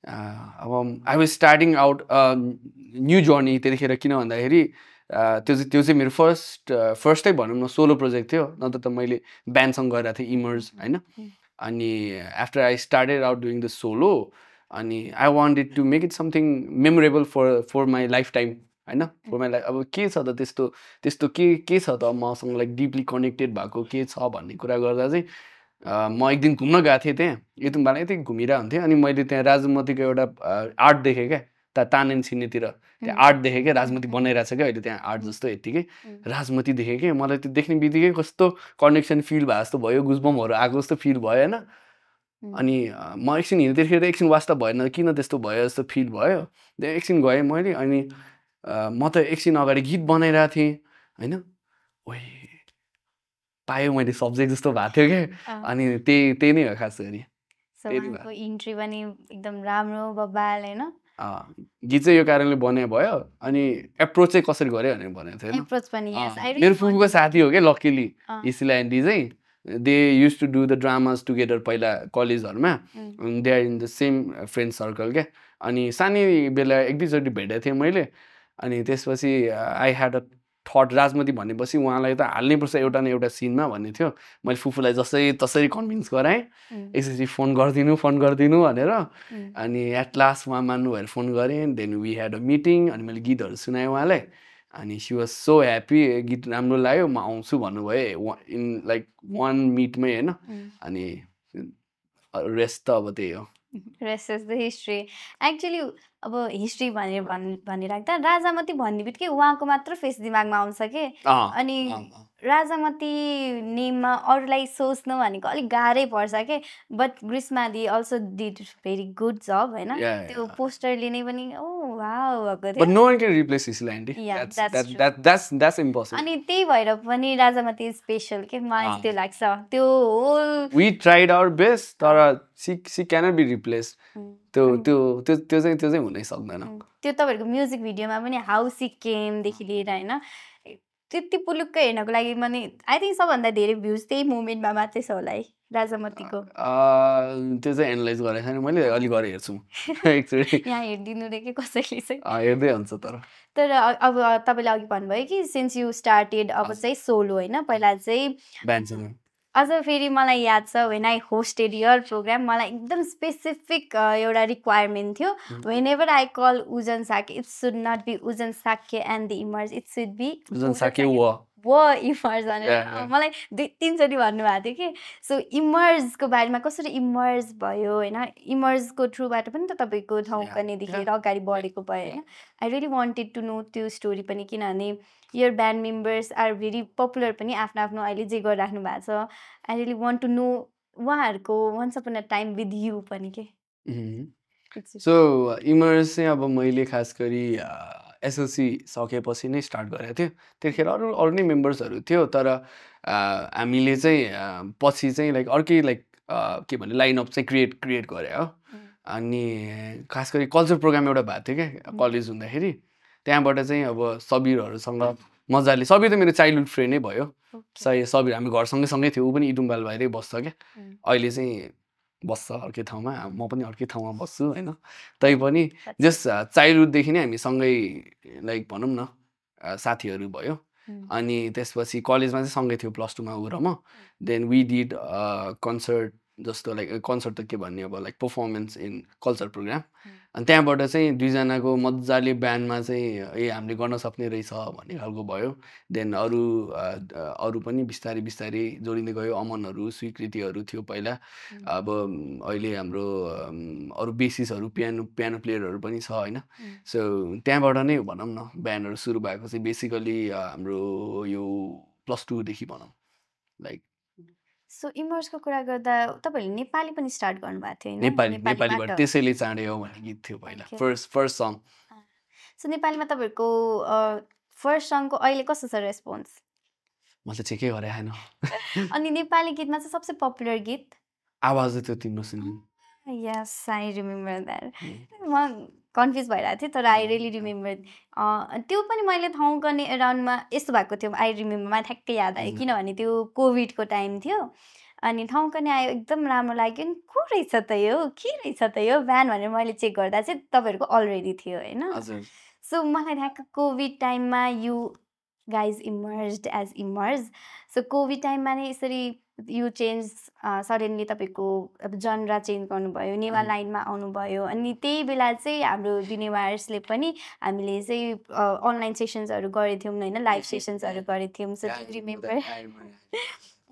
अब I was starting out new journey त्यतिखेर, किन भन्दाखेरि त्यो चाहिँ मेरो फर्स्टै भनौँ न सोलो प्रोजेक्ट थियो, नत्र त मैले ब्यान्डसँग गरिरहेको थिएँ इमर्ज होइन। अनि after I started out doing the solo, अनि I wanted to make it something memorable for my life time होइन, फर माई लाइफ। अब के छ त त्यस्तो के छ त मसँग लाइक डिपली कनेक्टेड भएको के छ भन्ने कुरा गर्दा चाहिँ म एक दिन घुम्न गएको थिएँ त्यहाँ यतुङबाला यति घुमिरहेको हुन्थेँ, अनि मैले त्यहाँ राजमतीको एउटा आर्ट देखेँ क्या, तानेन छिन्नेतिर त्यहाँ आर्ट देखेँ क्या, राजमती बनाइरहेको छ क्या अहिले त्यहाँ आर्ट जस्तो यत्तिकै राजमती देखेँ कि मलाई त्यो देख्ने बित्तिकै कस्तो कनेक्सन फिल भयो जस्तो भयो, गुजबमहरू आएको जस्तो फिल भयो होइन। अनि म एकछिन हिँड्दाखेरि एकछिन वास्ता भएन, किन त्यस्तो भयो जस्तो फिल भयो, त्यहाँ एकछिन गएँ मैले, अनि म त एकछिन अगाडि गीत बनाइरहेको थिएँ होइन, ओइ पायो मैले सब्जेक्ट जस्तो भएको थियो क्या, अनि त्यही नै हो खास गरी। इन्ट्री पनि एकदम राम्रो बबाल होइन। गीत चाहिँ यो कारणले बने भयो, अनि एप्रोच चाहिँ कसरी गऱ्यो भनेर भनेको थियो एप्रोच पनि मेरो फुपूको साथी हो क्या लकिली इसिला एन्डी चाहिँ, they use to do the dramas together पहिला कलेजहरूमा, they are in the same friend circle क्या। अनि सानै बेला एक दुईचोटि भेटेको थिएँ मैले, अनि त्यसपछि I had a thought Rajmati भनेपछि उहाँलाई त हाल्नै पर्छ एउटा न एउटा सिनमा भन्ने थियो। मैले फुपूलाई जसै तसरी कन्भिन्स गराएँ, यसरी फोन गरिदिनु भनेर, अनि एट लास्ट उहाँ मान्नु भएर फोन गरेँ। Then we had a meeting, अनि मैले गीतहरू सुनाएँ उहाँलाई, अनि सी वाज सो ह्याप्पी, गीत राम्रो लाग्यो, म आउँछु भन्नुभयो इन लाइक 1 मिटमै होइन। अनि रेस्ट त अब त्यही हो, rest is the history. Actually अब हिस्ट्री भनिराख्दा राजामती भन्ने बित्तिकै उहाँको मात्र फेस दिमागमा आउँछ कि, अनि राजामती नेममा अरूलाई सोच्नु भनेको अलिक गाह्रै पर्छ के, बट ग्रीष्मा दी also did very good job होइन। त्यो पोस्टरले नै पनि ओ वाउ भएको थियो, but no one can replace Isla Andy. That's impossible. अनि त्यही भएर पनि राजामती स्पेशल के मलाई त्यो लाग्छ। त्यो whole we tried our best, तर she cannot be replaced. त्यो चाहिँ हुनै सक्दैन। त्यो तपाईहरुको म्युजिक भिडियोमा पनि हाउ सी केम देखि लिएर हैन त्यति पुलुक्कै हेर्नको लागि पनि आई थिंक सबभन्दा धेरै भ्युज त्यही मोमेन्टमा मात्रै छ होला है राजामतीको। त्यो चाहिँ एनालाइज गरेको छैन मैले, अलि गरे हेर्छु एकचोटि। यहाँ हेर्दिनु रे के कसैले चाहिँ हेर्दै हुन्छ। तर अब तपाईले अघि भन्नुभयो कि सिन्स यु स्टार्टेड अब चाहिँ सोलो हैन, पहिला चाहिँ ब्यान्डसँग। अझ फेरि मलाई याद छ when I hosted your program, मलाई एकदम स्पेसिफिक एउटा रिक्वायरमेन्ट थियो। Whenever I call Ujan Sakya, it should not be Ujan Sakya and the Emerge, it should be Ujan Sakya व इमर्ज भनेर मलाई 2-3 चोटि भन्नुभएको थियो कि। सो इमर्जको बारेमा कसरी इमर्ज भयो होइन, इमर्जको थ्रुबाट पनि त तपाईँको ठाउँ पनि देखेर अगाडि बढेको भयो होइन। I really wanted to know त्यो स्टोरी पनि, किनभने your band members are very popular पनि आफ्नो आफ्नो अहिले जे गरिराख्नु भएको छ। I really want to know उहाँहरूको once upon a time with you पनि के। सो इमर्ज चाहिँ अब मैले खास गरी एसएलसी सकेपछि नै स्टार्ट गरेको थियो। त्यतिखेर अरू नै मेम्बर्सहरू थियो, तर हामीले चाहिँ पछि चाहिँ लाइक अर्कै लाइक के भन्ने लाइनअप चाहिँ क्रिएट गरे हो। अनि खास गरी कल्चर प्रोग्राम एउटा भएको थियो क्या कलेज हुँदाखेरि, त्यहाँबाट चाहिँ अब सबिरहरूसँग मजाले, सबिर त मेरो चाइल्डहुड फ्रेन्डै भयो। सबिर हामी घरसँगै सँगै थियो, ऊ पनि इडुम्बाल भएरै बस्छ क्या, अहिले चाहिँ बस्छ अर्कै ठाउँमा, म पनि अर्कै ठाउँमा बस्छु होइन। तै पनि जस्ट चाइल्डहुडदेखि नै हामी सँगै लाइक भनौँ न साथीहरू भयो। अनि त्यसपछि कलेजमा चाहिँ सँगै थियो +2मा ऊ र म। देन वी डिड कन्सर्ट, जस्तो लाइक कन्सर्ट त के भन्ने अब like performance in culture program. अनि त्यहाँबाट चाहिँ दुईजनाको मजाले ब्यान्डमा चाहिँ हामीले गर्न सक्ने रहेछ भन्ने खालको भयो। देन अरू पनि बिस्तारै जोडिँदै गयो। अमनहरू स्वीकृतिहरू थियो पहिला, अब अहिले हाम्रो अरू बेसिसहरू पियानो प्लेयरहरू पनि छ होइन। सो त्यहाँबाट नै भनौँ न ब्यान्डहरू सुरु भएको चाहिँ बेसिकली हाम्रो यो +2 देखि भनौँ लाइक। सो इमर्जको कुरा गर्दा तपाईहरुले नेपाली पनि स्टार्ट गर्नुभएको थियो हैन? नेपालीबाट त्यसैले चाँडे हो भन्ने गीत थियो पहिला, फर्स्ट सङ। सो नेपालीमा तपाईहरुको फर्स्ट सङको अहिले कस्तो छ रेस्पोन्स? म त चेकै गरे हैन। अनि नेपाली गीतमा चाहिँ सबसे पपुलर गीत? आवाज त्यो तिम्रो सुन्नु। Yes I remember that. म कन्फ्युज भइरहेको थिएँ, तर आई रियली रिमेम्बर। त्यो पनि मैले ठाउँ गर्ने एराउन्डमा यस्तो भएको थियो, आई रिमेम्बरमा ठ्याक्कै याद आयो, किनभने त्यो कोभिडको टाइम थियो। अनि ठौँकने आयो एकदम राम्रो लाग्यो नि को रहेछ त यो के रहेछ त यो ब्यान्ड भनेर मैले चेक गर्दा चाहिँ तपाईँहरूको अलरेडी थियो होइन सो मलाई ठ्याक्क कोभिड टाइममा you guys immersed as emerge so covid टाइममा नै यसरी यु चेन्ज सडनली तपाईँको अब जनरा चेन्ज गर्नुभयो नेवा लाइनमा आउनुभयो अनि त्यही बेला चाहिँ हाम्रो नेवार्सले पनि हामीले चाहिँ अनलाइन सेसन्सहरू गरेको थियौँ होइन लाइभ सेसन्सहरू गरेको थियौँ सो रिमेम्बर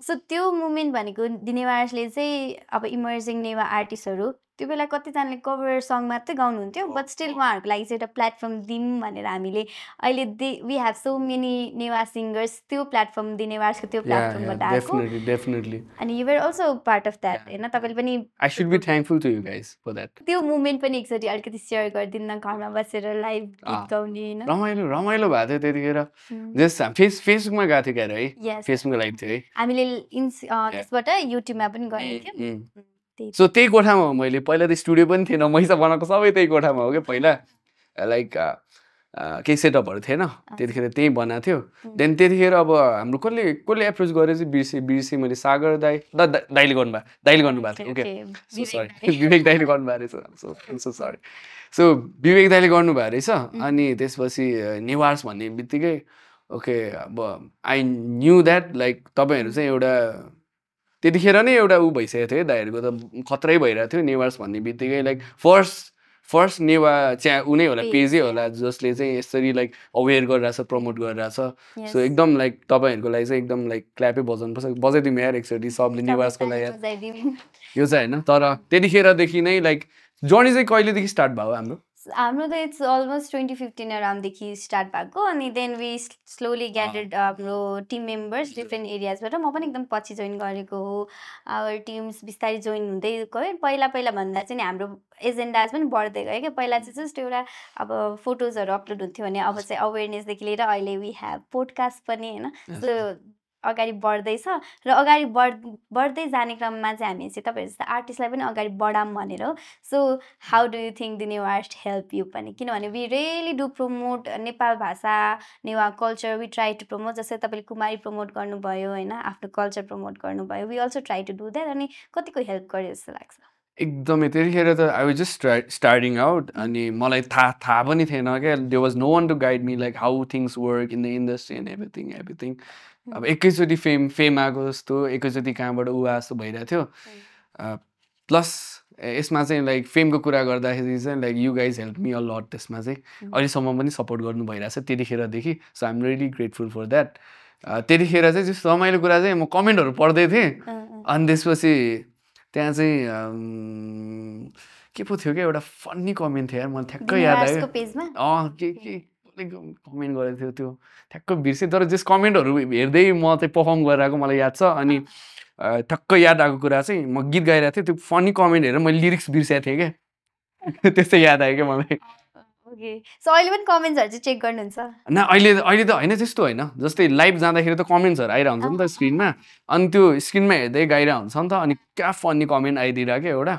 सो त्यो मुमेन्ट भनेको नेवार्सले चाहिँ अब इमर्जिङ नेवा आर्टिस्टहरू त्यो बेला कतिजनाले कभर सङ मात्रै गाउनुहुन्थ्यो बट स्टिल उहाँहरूको लागि चाहिँ एउटा प्लेटफर्म दिउँ भनेर हामीले अहिले we have so many Newa singers त्यो प्लेटफर्म नेवार्सको त्यो प्लेटफर्मबाट आएको अनि you were also part of that होइन तपाईँले पनि I should be thankful to you guys for that त्यो मुमेन्ट पनि एकचोटि अलिकति सेयर गरिदिनु घरमा बसेर लाइभ गीत गाउने होइन रमाइलो भएको थियो त्यतिखेर जस्ट फेसबुकमा गएको थियो क्यारे है फेसबुकमा लाइभ थियो है हामीले त्यसबाट युट्युबमा पनि गर्ने थियौँ सो त्यही कोठामा हो मैले पहिला त स्टुडियो पनि थिएन मैसा बनाएको सबै त्यही कोठामा हो क्या पहिला लाइक केही सेटअपहरू थिएन त्यतिखेर त्यहीँ बनाएको थियो देन त्यतिखेर अब हाम्रो कसले एप्रोच गरेर चाहिँ बिर्सेँ मैले सागर दाइले गर्नुभएको थियो ओके सो सरी विवेक दाइले गर्नुभएको रहेछ सो सरी सो विवेक दाइले गर्नुभएको रहेछ अनि त्यसपछि नेवार्स भन्ने बित्तिकै ओके अब आई न्यू द्याट लाइक तपाईँहरू चाहिँ एउटा त्यतिखेर नै एउटा ऊ भइसकेको थियो दाइहरूको त खतरै भइरहेको थियो नेवार्स भन्ने बित्तिकै लाइक फर्स्ट नेवा ऊ नै होला पेजै होला जसले चाहिँ यसरी लाइक अवेर गरिरहेछ प्रमोट गरिरहेछ सो एकदम लाइक तपाईँहरूको लागि चाहिँ एकदम लाइक क्ल्यापै बजाउनुपर्छ बजाइदिउँ यार एकचोटि सबले नेवार्सको लागि यो चाहिँ होइन तर त्यतिखेरदेखि नै लाइक जर्नी चाहिँ कहिलेदेखि स्टार्ट भयो हाम्रो त इट्स अलमोस्ट 2015 अराउन्डदेखि स्टार्ट भएको अनि देन वी स्लोली ग्यादर्ड हाम्रो टिम मेम्बर्स डिफ्रेन्ट एरियाजबाट म पनि एकदम पछि जोइन गरेको हो आवर टिम्स बिस्तारै जोइन हुँदै गयो पहिला भन्दा चाहिँ हाम्रो एजेन्डाज पनि बढ्दै गयो क्या पहिला चाहिँ जस्ट एउटा अब फोटोजहरू अपलोड हुन्थ्यो भने अब चाहिँ अवेरनेसदेखि लिएर अहिले वी ह्याभ पोडकास्ट पनि होइन सो अगाडि बढ्दैछ र अगाडि बढ्दै जाने क्रममा चाहिँ हामी चाहिँ तपाईँहरू जस्तो आर्टिस्टलाई पनि अगाडि बढाऊँ भनेर हो so how do you think the Newars help you पनि किनभने we really do promote Nepal Bhasa Newa culture we try to promote जस्तै तपाईँले कुमारी प्रमोट गर्नुभयो होइन आफ्नो कल्चर प्रमोट गर्नुभयो we also try to do that अनि कतिको हेल्प गर्यो जस्तो लाग्छ एकदमै त्यतिखेर त I was just starting out अनि मलाई थाहा पनि थिएन क्या there was no one to guide me like how things work in the industry and everything अब एकैचोटि फेम आएको जस्तो एकैचोटि कहाँबाट ऊ जस्तो भइरहेको थियो प्लस यसमा चाहिँ लाइक फेमको कुरा गर्दाखेरि चाहिँ like you guys help me a lot त्यसमा चाहिँ अहिलेसम्म पनि सपोर्ट गर्नु भइरहेछ त्यतिखेरदेखि so I am really grateful for that त्यतिखेर चाहिँ जस्तो रमाइलो कुरा चाहिँ म कमेन्टहरू पढ्दै थिएँ अनि त्यसपछि त्यहाँ चाहिँ के पो थियो क्या एउटा फन्नी कमेन्ट थियो यार मलाई ठ्याक्कै याद आयो के कमेन्ट गरेको थियो त्यो ठ्याक्क बिर्सेँ तर जस कमेन्टहरू हेर्दै म चाहिँ पर्फर्म गरिरहेको मलाई याद छ अनि ठ्याक्क याद आएको कुरा चाहिँ म गीत गाइरहेको थिएँ त्यो फनी कमेन्ट हेरेर मैले लिरिक्स बिर्सेको थिएँ क्या त्यस्तै याद आयो क्या मलाई सो अहिले पनि कमेन्ट्सहरू चाहिँ चेक गर्नुहुन्छ न अहिले त होइन त्यस्तो होइन जस्तै लाइभ जाँदाखेरि त कमेन्ट्सहरू आइरहेको हुन्छ नि त स्क्रिनमा अनि त्यो स्क्रिनमा हेर्दै गाइरहेको हुन्छ नि त अनि क्या फन्नी कमेन्ट आइदिरहेको क्या एउटा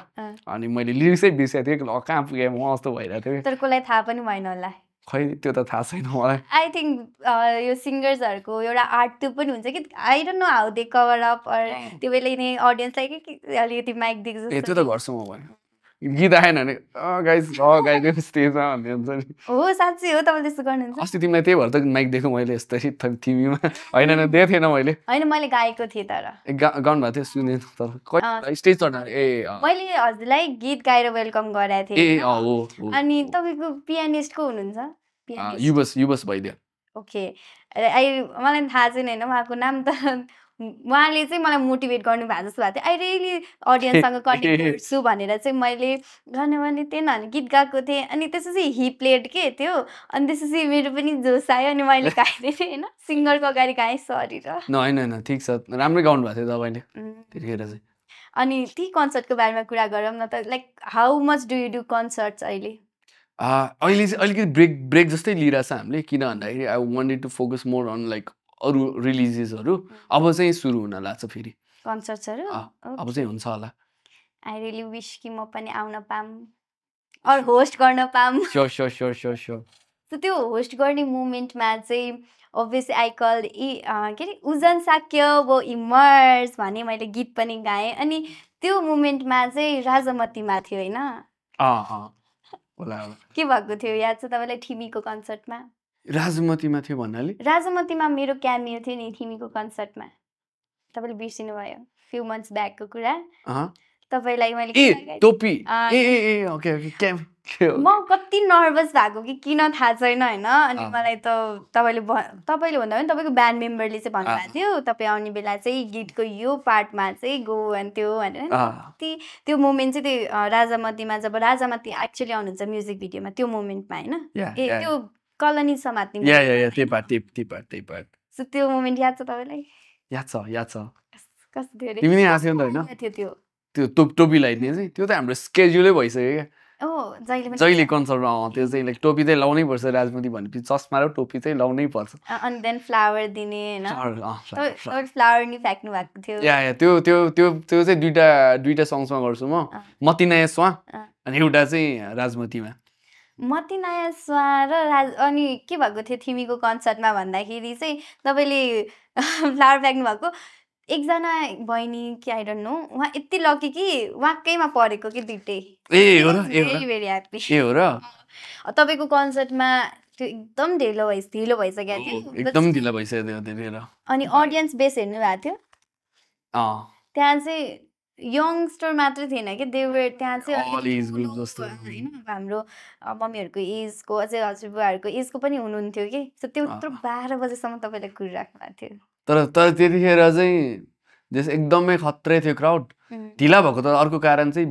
अनि मैले लिरिक्सै बिर्सेको थिएँ कहाँ पुगेँ म जस्तो भइरहेको थियो तर कसलाई थाहा पनि भएन होला खै त्यो त थाहा छैन मलाई आई थिङ्क यो सिङ्गर्सहरूको एउटा आर्ट त्यो पनि हुन्छ कि I don't know how they cover up त्यो बेला नै अडियन्सलाई कि अलिकति माइक दिएको जस्तो त्यो त गर्छु म भने गीत आएन भने गाइज स्टेजमा भन्ने हुन्छ नि हो साँच्चै हो तपाईँले त्यस्तो गर्नुहुन्छ अस्ति तिमीलाई त्यही भएर त माइक दिएको मैले यस्तै टिभीमा होइन दिएको थिएन मैले मैले गाएको थिएँ तर गाउनु भएको थियो सुनेन तर स्टेज चढ्दा मैले हजुरलाई गीत गाएर वेलकम गराएको थिएँ अनि तपाईँको पियानिस्ट को हुनुहुन्छ युबस भइदियो ओके मलाई थाहा छैन होइन उहाँको नाम त उहाँले चाहिँ मलाई मोटिभेट गर्नु भएको जस्तो भएको थियो आई रियली अडियन्ससँग कनेक्ट गर्छु भनेर चाहिँ मैले गर्नु भने त्यही गीत गाएको थिएँ अनि त्यसपछि हि प्लेड के त्यो अनि त्यसपछि मेरो पनि जोस आयो अनि मैले गाइदिएँ थिएँ होइन सिङ्गरको अगाडि गाएँ सरी र होइन ठिक छ राम्रै गाउनु भएको थियो तपाईँले त्यतिखेर चाहिँ अनि ती कन्सर्टको बारेमा कुरा गरौँ न त like how much do you do concerts अहिले अहिले चाहिँ अलिकति ब्रेक जस्तै लिइरहेछ हामीले किन भन्दाखेरि I wanted to focus more on like अरू रिलिजेसहरू अब चाहिँ सुरु हुन लाग्छ फेरि कन्सर्ट्सहरू अब चाहिँ हुन्छ होला आई रियली विश कि म पनि आउन पाऊँ अर होस्ट गर्न पाऊँ स्योर सो त्यो होस्ट गर्ने मोमेन्टमा चाहिँ अभियसली आई कल के अरे उजन साक्य वो इमर्स भने मैले गीत पनि गाएँ अनि त्यो मोमेन्टमा चाहिँ राजामतीमा थियो होइन के भएको थियो याद छ तपाईँलाई ठिमीको कन्सर्टमा राजमतीमा थियो भन्नाले राजामतीमा मेरो क्यामियो थियो नि ठिमीको कन्सर्टमा तपाईँले बिर्सिनु भयो फ्यु मन्थ्स ब्याकको कुरा तपाईँलाई मैले टोपी ओके ओके म कति नर्भस भएको कि किन थाहा छैन होइन अनि मलाई त तपाईँले भन्दा पनि तपाईँको ब्यान्ड मेम्बरले चाहिँ भन्नुभएको थियो तपाईँ आउने बेला चाहिँ गीतको यो पार्टमा चाहिँ गो भन्थ्यो भनेर त्यो मोमेन्ट चाहिँ त्यो राजामतीमा जब राजामती एक्चुअली आउनुहुन्छ म्युजिक भिडियोमा त्यो मोमेन्टमा होइन त्यो कलनी समात्ने सो त्यो मोमेन्ट याद छ तपाईँलाई याद छ कस्तो थियो तिमी नै आएको थियो नि त होइन त्यो टोपी लगाइदिने चाहिँ त्यो त हाम्रो स्केड्युलै भइसक्यो क्या जहिले कन्सर्टमा त्यो चाहिँ लाइक टोपी चाहिँ लाउनै पर्छ राजमती भनेपछि चस्मा र टोपी चाहिँ लाउनै पर्छ अनि देन फ्लावर दिने होइन फ्लावर नि फ्याक्नु भएको थियो त्यो त्यो त्यो त्यो चाहिँ दुईटा सङ्ग्समा गर्छु म मती नयाँ स्वा अनि एउटा चाहिँ राजमतीमा मती नयाँ स्वा र अनि के भएको थियो थिमीको कन्सर्टमा भन्दाखेरि चाहिँ तपाईँले फ्लावर फ्याक्नु भएको एकजना बहिनी कि आई डोन्ट नो उहाँ यति लकी कि उहाँकैमा परेको कि दुइटै भेरी भेरी ह्याप्पी तपाईँको कन्सर्टमा त्यो एकदम ढिलो भइसक्यो थियो एकदम ढिलो भइसक्यो थियो अनि अडियन्स बेस हेर्नु भएको थियो त्यहाँ चाहिँ यङ्स्टर मात्रै थिएन कि देवर त्यहाँ चाहिँ हाम्रो मम्मीहरूको एजको अझै हजुरबुवाहरूको एजको पनि हुनुहुन्थ्यो कि सो त्यो 12 बजेसम्म तपाईँले कुरिराख्नु भएको थियो तर त्यतिखेर चाहिँ जस एकदमै खत्रै थियो क्राउड ढिला भएको त अर्को कारण चाहिँ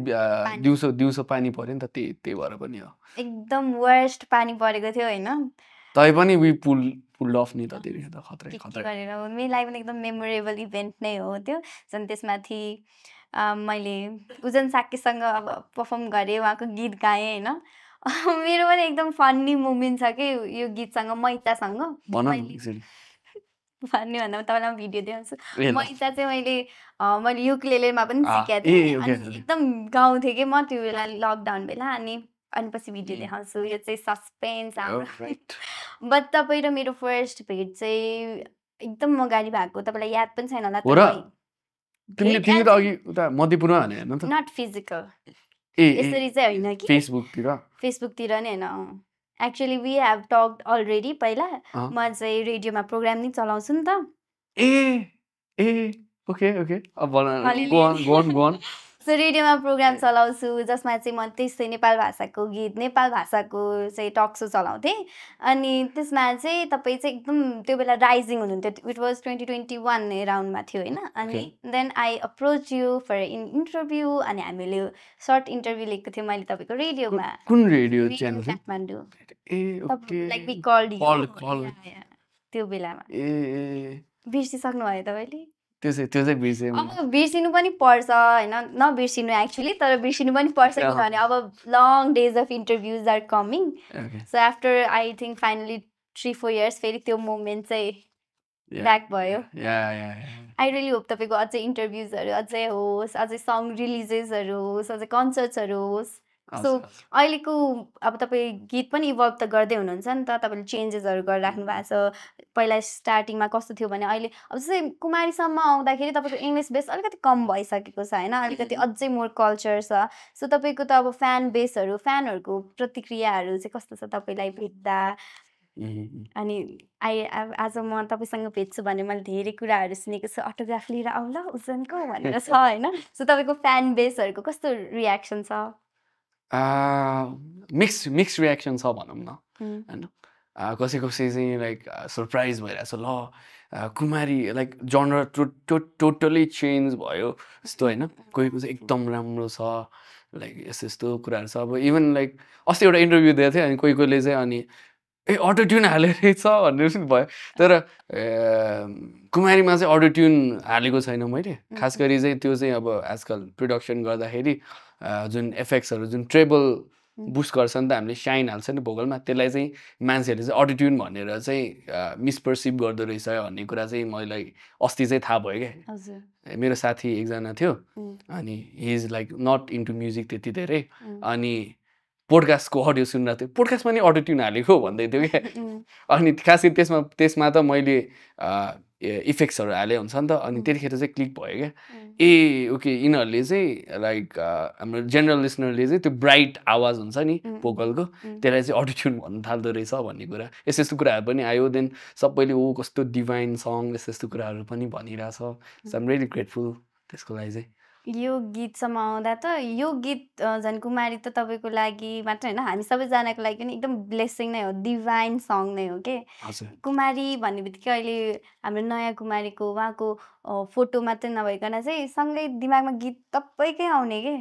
दिउँसो पानी पर्यो नि त त्यही भएर पनि हो एकदम वर्स्ट पानी परेको थियो होइन तै पनि वी पुल अफ नि त त्यतिखेर त खत्रै गरेर मेरो लागि पनि एकदम मेमोरेबल इभेन्ट नै हो त्यो झन् त्यसमाथि मैले उजन साक्यसँग अब पर्फर्म गरेँ उहाँको गीत गाएँ होइन मेरो पनि एकदम फन्नी मोमेन्ट छ कि यो गीतसँग मैतासँग भन्ने भन्दा तपाईँलाई भिडियो देखाउँछु मैता चाहिँ मैले युक्लेलेमा पनि सिकेको थिएँ अनि एकदम गाउँथेँ कि म त्यो बेला लकडाउन बेला अनि पछि भिडियो देखाउँछु यो चाहिँ सस्पेन्स हाम्रो बट तपाईँ र मेरो फर्स्ट भेट चाहिँ एकदम अगाडि भएको तपाईँलाई याद पनि छैन होला तिमीले त अघि उता मध्यपुरमा भने हेर्नु त नट फिजिकल यसरी चाहिँ होइन कि फेसबुकतिर नै होइन actually we have talked already पहिला म चाहिँ रेडियोमा प्रोग्राम नि चलाउँछु नि त ओके अब सो रेडियोमा प्रोग्राम चलाउँछु जसमा चाहिँ म त्यस्तै नेपाल भाषाको गीत नेपाल भाषाको चाहिँ टक सो चलाउँथेँ अनि त्यसमा चाहिँ तपाईँ चाहिँ एकदम त्यो बेला राइजिङ हुनुहुन्थ्यो इट वाज 2021 राउन्डमा थियो होइन अनि then I approach you for interview अनि हामीले सर्ट इन्टरभ्यू लिएको थियौँ मैले तपाईँको रेडियोमा कुन radio channel Kathmandu like we called त्यो बेलामा बिर्सिसक्नु भयो तपाईँले त्यो चाहिँ बिर्सेँ अब बिर्सिनु पनि पर्छ होइन नबिर्सिनु एक्चुली तर बिर्सिनु पनि पर्छ किनभने अब long days of interviews are coming so after I think finally 3-4 years फेरि त्यो मोमेन्ट चाहिँ ब्याक भयो आई रियली होप तपाईँको अझै इन्टरभ्युजहरू अझै होस् अझै सङ रिलिजेसहरू होस् अझै कन्सर्ट्सहरू होस् सो अहिलेको अब तपाईँ गीत पनि इभल्भ त गर्दै हुनुहुन्छ नि त तपाईँले चेन्जेसहरू गरेर राख्नु भएको छ पहिला स्टार्टिङमा कस्तो थियो भने अहिले अब जस्तै कुमारीसम्म आउँदाखेरि तपाईँको इङ्ग्लिस बेस अलिकति कम भइसकेको छ होइन अलिकति अझै मोर कल्चर छ सो तपाईँको त अब फ्यान बेसहरू फ्यानहरूको प्रतिक्रियाहरू चाहिँ कस्तो छ तपाईँलाई भेट्दा अनि आज म तपाईँसँग भेट्छु भने मैले धेरै कुराहरू सुनेको छु अटोग्राफ लिएर आउला उजनको भनेर छ होइन सो तपाईँको फ्यान बेसहरूको कस्तो रियाक्सन छ मिक्स रियाक्सन छ भनौँ न होइन कसै चाहिँ लाइक सरप्राइज भइरहेछ ल कुमारी लाइक जनर टोटली चेन्ज भयो यस्तो होइन कोहीको चाहिँ एकदम राम्रो छ लाइक यस्तो कुराहरू छ अब इभन लाइक अस्ति एउटा इन्टरभ्यू दिएको थियो अनि कोहीले चाहिँ अनि अटो ट्युन हालेर छ भनेर पनि भयो तर कुमारीमा चाहिँ अटो ट्युन हालेको छैन मैले खास गरी चाहिँ त्यो चाहिँ अब आजकल प्रोडक्सन गर्दाखेरि जुन इफेक्ट्सहरू जुन ट्रेबल बुस्ट गर्छ नि त हामीले साइन हाल्छ नि भोकलमा त्यसलाई चाहिँ मान्छेहरूले चाहिँ अटो ट्युन भनेर चाहिँ मिसपर्सिभ गर्दो रहेछ भन्ने कुरा चाहिँ मलाई अस्ति चाहिँ थाहा भयो क्या मेरो साथी एकजना थियो अनि he is like not into music त्यति धेरै अनि पोडकास्टको अडियो सुनिरहेको थियो, पोडकास्टमा नि अटो ट्युन हालेको भन्दै थियो क्या। अनि खास गरी त्यसमा त मैले इफेक्ट्सहरू हाले हुन्छ नि त, अनि त्यतिखेर चाहिँ क्लिक भयो क्या। ए ओके, यिनीहरूले चाहिँ लाइक हाम्रो जेनरल लिसनरले चाहिँ त्यो ब्राइट आवाज हुन्छ नि भोकलको, त्यसलाई चाहिँ अटो ट्युन भन्नु थाल्दो रहेछ भन्ने कुरा, यस्तो यस्तो कुराहरू पनि आयो। देन सबैले ओ कस्तो डिभाइन सङ यस्तो यस्तो कुराहरू पनि भनिरहेछ। सो आइम रियली ग्रेटफुल त्यसको लागि चाहिँ। यो गीतसम्म आउँदा त यो गीत झन् कुमारी त तपाईँको लागि मात्र होइन, हामी सबैजनाको लागि पनि एकदम ब्लेसिङ नै हो, डिभाइन सङ नै हो के। कुमारी भन्ने बित्तिकै अहिले हाम्रो नयाँ कुमारीको उहाँको फोटो मात्रै नभइकन चाहिँ सँगै दिमागमा गीत तपाईँकै आउने के।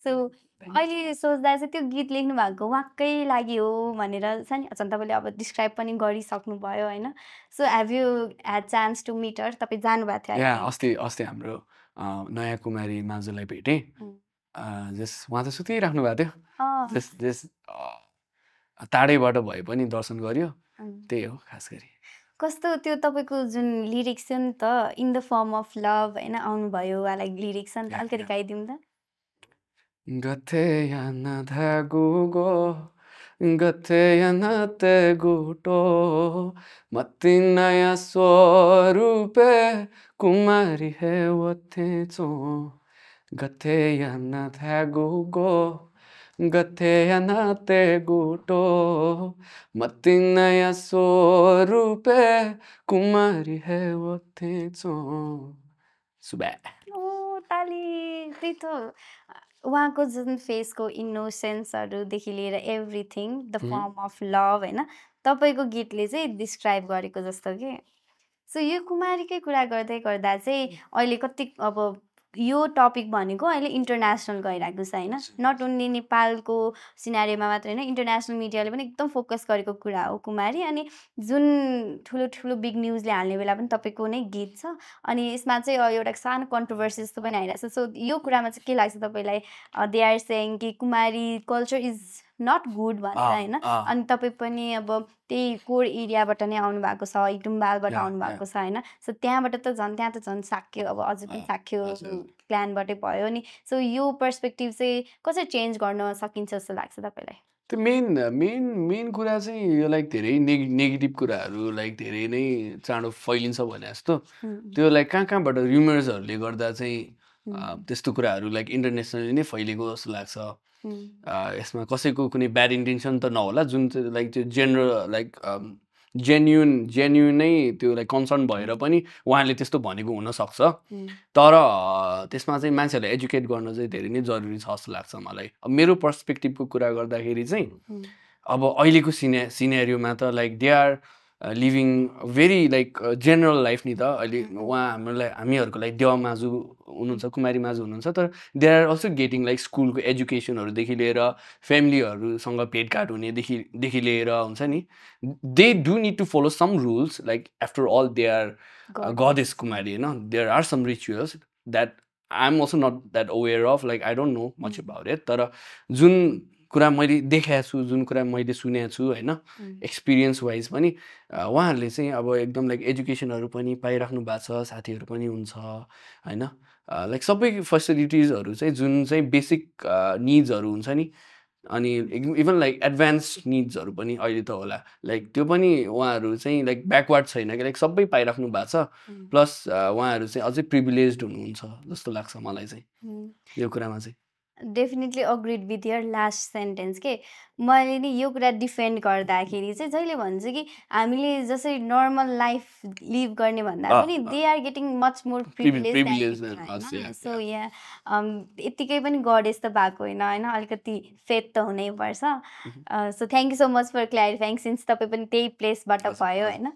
सो अहिले सोच्दा चाहिँ त्यो गीत लेख्नु भएको उहाँकै लागि हो भनेर छ नि, झन् तपाईँले अब डिस्क्राइब पनि गरिसक्नुभयो होइन। So have you had chance to meet her, तपाईँ जानुभएको थियो? अस्ति हाम्रो नयाँ कुमारी माजुलाई भेटेँ, उहाँ त सुतिराख्नु भएको थियो, टाढैबाट भए पनि दर्शन गर्यो, त्यही हो खास गरी। कस्तो त्यो तपाईँको जुन लिरिक्स थियो नि त, in the form of love होइन आउनुभयो उहाँलाई लिरिक्स नि त, अलिकति गाइदिउँ त। गतेयनतेगुटो मत्तिनया स्वरूपे कुमारी है वतेचो गतेयनतेगुगो गतेयनतेगुटो मत्तिनया स्वरूपे कुमारी है वतेचो। सुबह ओ ताली, त्यही त उहाँको जुन फेसको इनोसेन्सहरूदेखि लिएर everything the form of love होइन तपाईँको गीतले चाहिँ डिस्क्राइब गरेको जस्तो के। सो यो कुमारीकै कुरा गर्दै गर्दा चाहिँ अहिले कति अब यो टपिक भनेको अहिले इन्टरनेसनल गइरहेको छ होइन, नट ओन्ली नेपालको सिनारीमा मात्र होइन, इन्टरनेसनल मिडियाले पनि एकदम फोकस गरेको कुरा हो कुमारी। अनि जुन ठुलो ठुलो बिग न्युजले हाल्ने बेला पनि तपाईँको नै गीत छ, अनि यसमा चाहिँ एउटा सानो कन्ट्रोभर्सी जस्तो पनि आइरहेको छ। सो यो कुरामा चाहिँ के लाग्छ तपाईँलाई? दे आर सेङ कि कुमारी कल्चर इज नट गुड भनेर होइन, अनि तपाईँ पनि अब त्यही कोर एरियाबाट नै आउनु भएको छ, इटुम्बालबाट आउनु भएको छ होइन। सो त्यहाँबाट त झन् साक्यो, अब अझै पनि साक्यो प्लानबाटै भयो नि। सो यो पर्सपेक्टिभ चाहिँ कसरी चेन्ज गर्न सकिन्छ जस्तो लाग्छ तपाईँलाई? त्यो मेन कुरा चाहिँ यो लाइक धेरै नेगेटिभ कुराहरू लाइक धेरै नै चाँडो फैलिन्छ भने जस्तो, त्यो लाइक कहाँबाट र्युमर्सहरूले गर्दा चाहिँ त्यस्तो कुराहरू लाइक इन्टरनेसनली नै फैलिएको जस्तो लाग्छ। यसमा कसैको कुनै ब्याड इन्टेन्सन त नहोला, जुन चाहिँ लाइक त्यो जेनरल लाइक जेन्युन नै त्यो लाइक कन्सर्न भएर पनि उहाँले त्यस्तो भनेको हुनसक्छ, तर त्यसमा चाहिँ मान्छेहरूलाई एजुकेट गर्न चाहिँ धेरै नै जरुरी छ जस्तो लाग्छ मलाई। अब मेरो पर्सपेक्टिभको कुरा गर्दाखेरि चाहिँ अब अहिलेको सिनेरियोमा त like they are living very like general life नि त। अहिले हामीहरूको लागि देवा माजु हुनुहुन्छ, कुमारी माजु हुनुहुन्छ, तर they are also getting like स्कुलको एजुकेसनहरूदेखि लिएर फ्यामिलीहरूसँग भेटघाट हुनेदेखि लिएर हुन्छ नि, they do need to follow some rules like after all they are goddess Kumari होइन। There are some rituals that I am also not that aware of, like I don't know much about it, तर जुन कुरा मैले देखाएको छु, जुन कुरा मैले सुनेको छु होइन, एक्सपिरियन्स वाइज पनि उहाँहरूले चाहिँ अब एकदम लाइक एजुकेसनहरू पनि पाइराख्नु भएको छ, साथीहरू पनि हुन्छ होइन, लाइक सबै फेसिलिटिजहरू चाहिँ जुन चाहिँ बेसिक निड्सहरू हुन्छ नि, अनि इभन लाइक एडभान्स निड्सहरू पनि अहिले त होला, लाइक त्यो पनि उहाँहरू चाहिँ लाइक ब्याकवर्ड छैन कि, लाइक सबै पाइराख्नु भएको छ, प्लस उहाँहरू चाहिँ अझै प्रिभिलेज्ड हुनुहुन्छ जस्तो लाग्छ मलाई चाहिँ यो कुरामा चाहिँ। Definitely agreed with your last sentence के। मैले नि यो कुरा डिफेन्ड गर्दाखेरि चाहिँ जहिले भन्छु कि हामीले जसरी नर्मल लाइफ लिभ गर्ने भन्दा पनि they are getting much more privilege. So यहाँ यत्तिकै पनि गडेस त भएको होइन होइन, अलिकति फेथ त हुनैपर्छ। So thank you so much for clarifying, since तपाईँ पनि त्यही प्लेसबाट भयो होइन।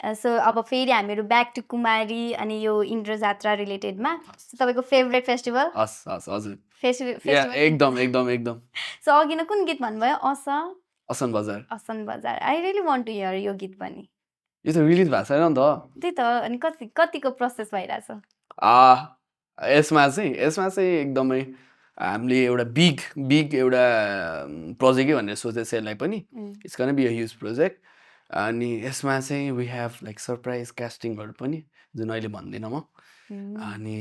सो अब फेरि हामीहरू ब्याक टु कुमारी अनि यो इन्द्र जात्रा रिलेटेडमा। तपाईँको फेभरेट फेस्टिभल? हजुर फेस्टिभल एकदम। सो अघि न कुन गीत भन्नुभयो? Asan Bazaar. I really want to hear यो गीत पनि। यो त रिलिज भएको छैन नि त। त्यही त, अनि कतिको प्रोसेस भइरहेछ? यसमा चाहिँ एकदमै हामीले एउटा बिग एउटा प्रोजेक्टै भनेर सोचेको छ यसलाई पनि। It's gonna be a huge project. अनि यसमा चाहिँ वी हेभ लाइक सरप्राइज कास्टिङहरू पनि, जुन अहिले भन्दिनँ म। अनि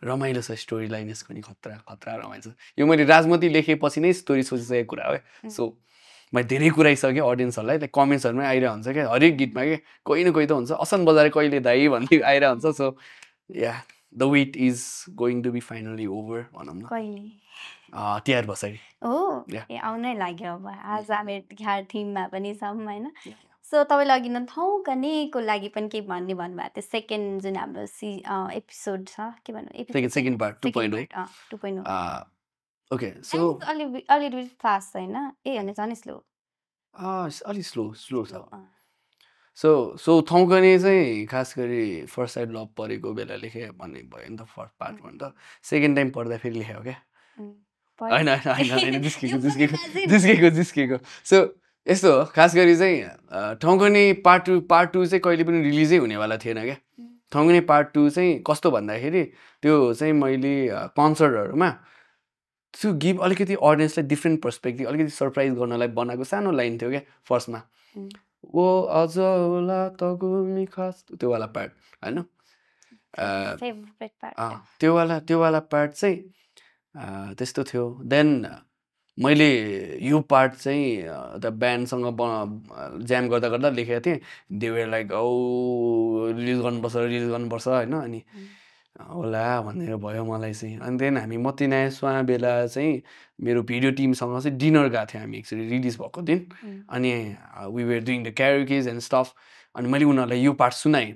रमाइलो छ स्टोरी लाइन यसको नि खतरा खतरा रमाइलो छ यो मैले राजमती लेखेपछि नै स्टोरी सोचिसकेको कुरा हो सो मैले धेरै कुराइसकेँ अडियन्सहरूलाई लाइक कमेन्ट्सहरूमै आइरहेको हुन्छ क्या हरेक गीतमा के कोही न कोही त हुन्छ असन बजारे कहिले दाइ भन्दै आइरहेको हुन्छ so yeah the wait is going to be finally over भनौँ न कहिले तिहार पछाडि ए आउनै लाग्यो अब आज हामी तिहार थिममा पनि छौँ होइन सो तपाईँले अघि न थौकनेको लागि पनि के भन्नुभएको थियो सेकेन्ड जुन हाम्रो एपिसोड छ के भन्नु सेकेन्ड पार्ट 2.0 ओके सो अलिकति फास्ट होइन ए होइन झन् स्लो अलिक स्लो छ सो थौकने चाहिँ खास गरी फर्स्ट साइड लभ परेको बेला लेखेँ भन्ने भयो नि त फर्स्ट पार्ट भन्नु त सेकेन्ड टाइम पढ्दा फेरि लेख्यो क्या होइन जिस्केको सो यस्तो हो खास गरी चाहिँ थौकने पार्ट टू चाहिँ कहिले पनि रिलिजै हुनेवाला थिएन क्या थौकने पार्ट 2 चाहिँ कस्तो भन्दाखेरि त्यो चाहिँ मैले कन्सर्टहरूमा टु गिभ अलिकति अडियन्सलाई डिफ्रेन्ट पर्सपेक्टिभ अलिकति सरप्राइज गर्नलाई बनाएको सानो लाइन थियो क्या फर्स्टमा ओ अझ होला तगुमी खास त्योवाला पार्ट होइन त्योवाला पार्ट चाहिँ त्यस्तो थियो देन मैले यो पार्ट चाहिँ त ब्यान्डसँग ज्याम गर्दा गर्दा लेखेको थिएँ देवर लाइक रिलिज गर्नुपर्छ होइन अनि होला भनेर भयो मलाई चाहिँ अनि देन हामी मती नयाँ बेला चाहिँ मेरो भिडियो टिमसँग चाहिँ डिनर गएको थियो हामी एक्चुली रिलिज भएको दिन अनि we were doing the karaokes and stuff अनि मैले उनीहरूलाई यो पार्ट सुनाएँ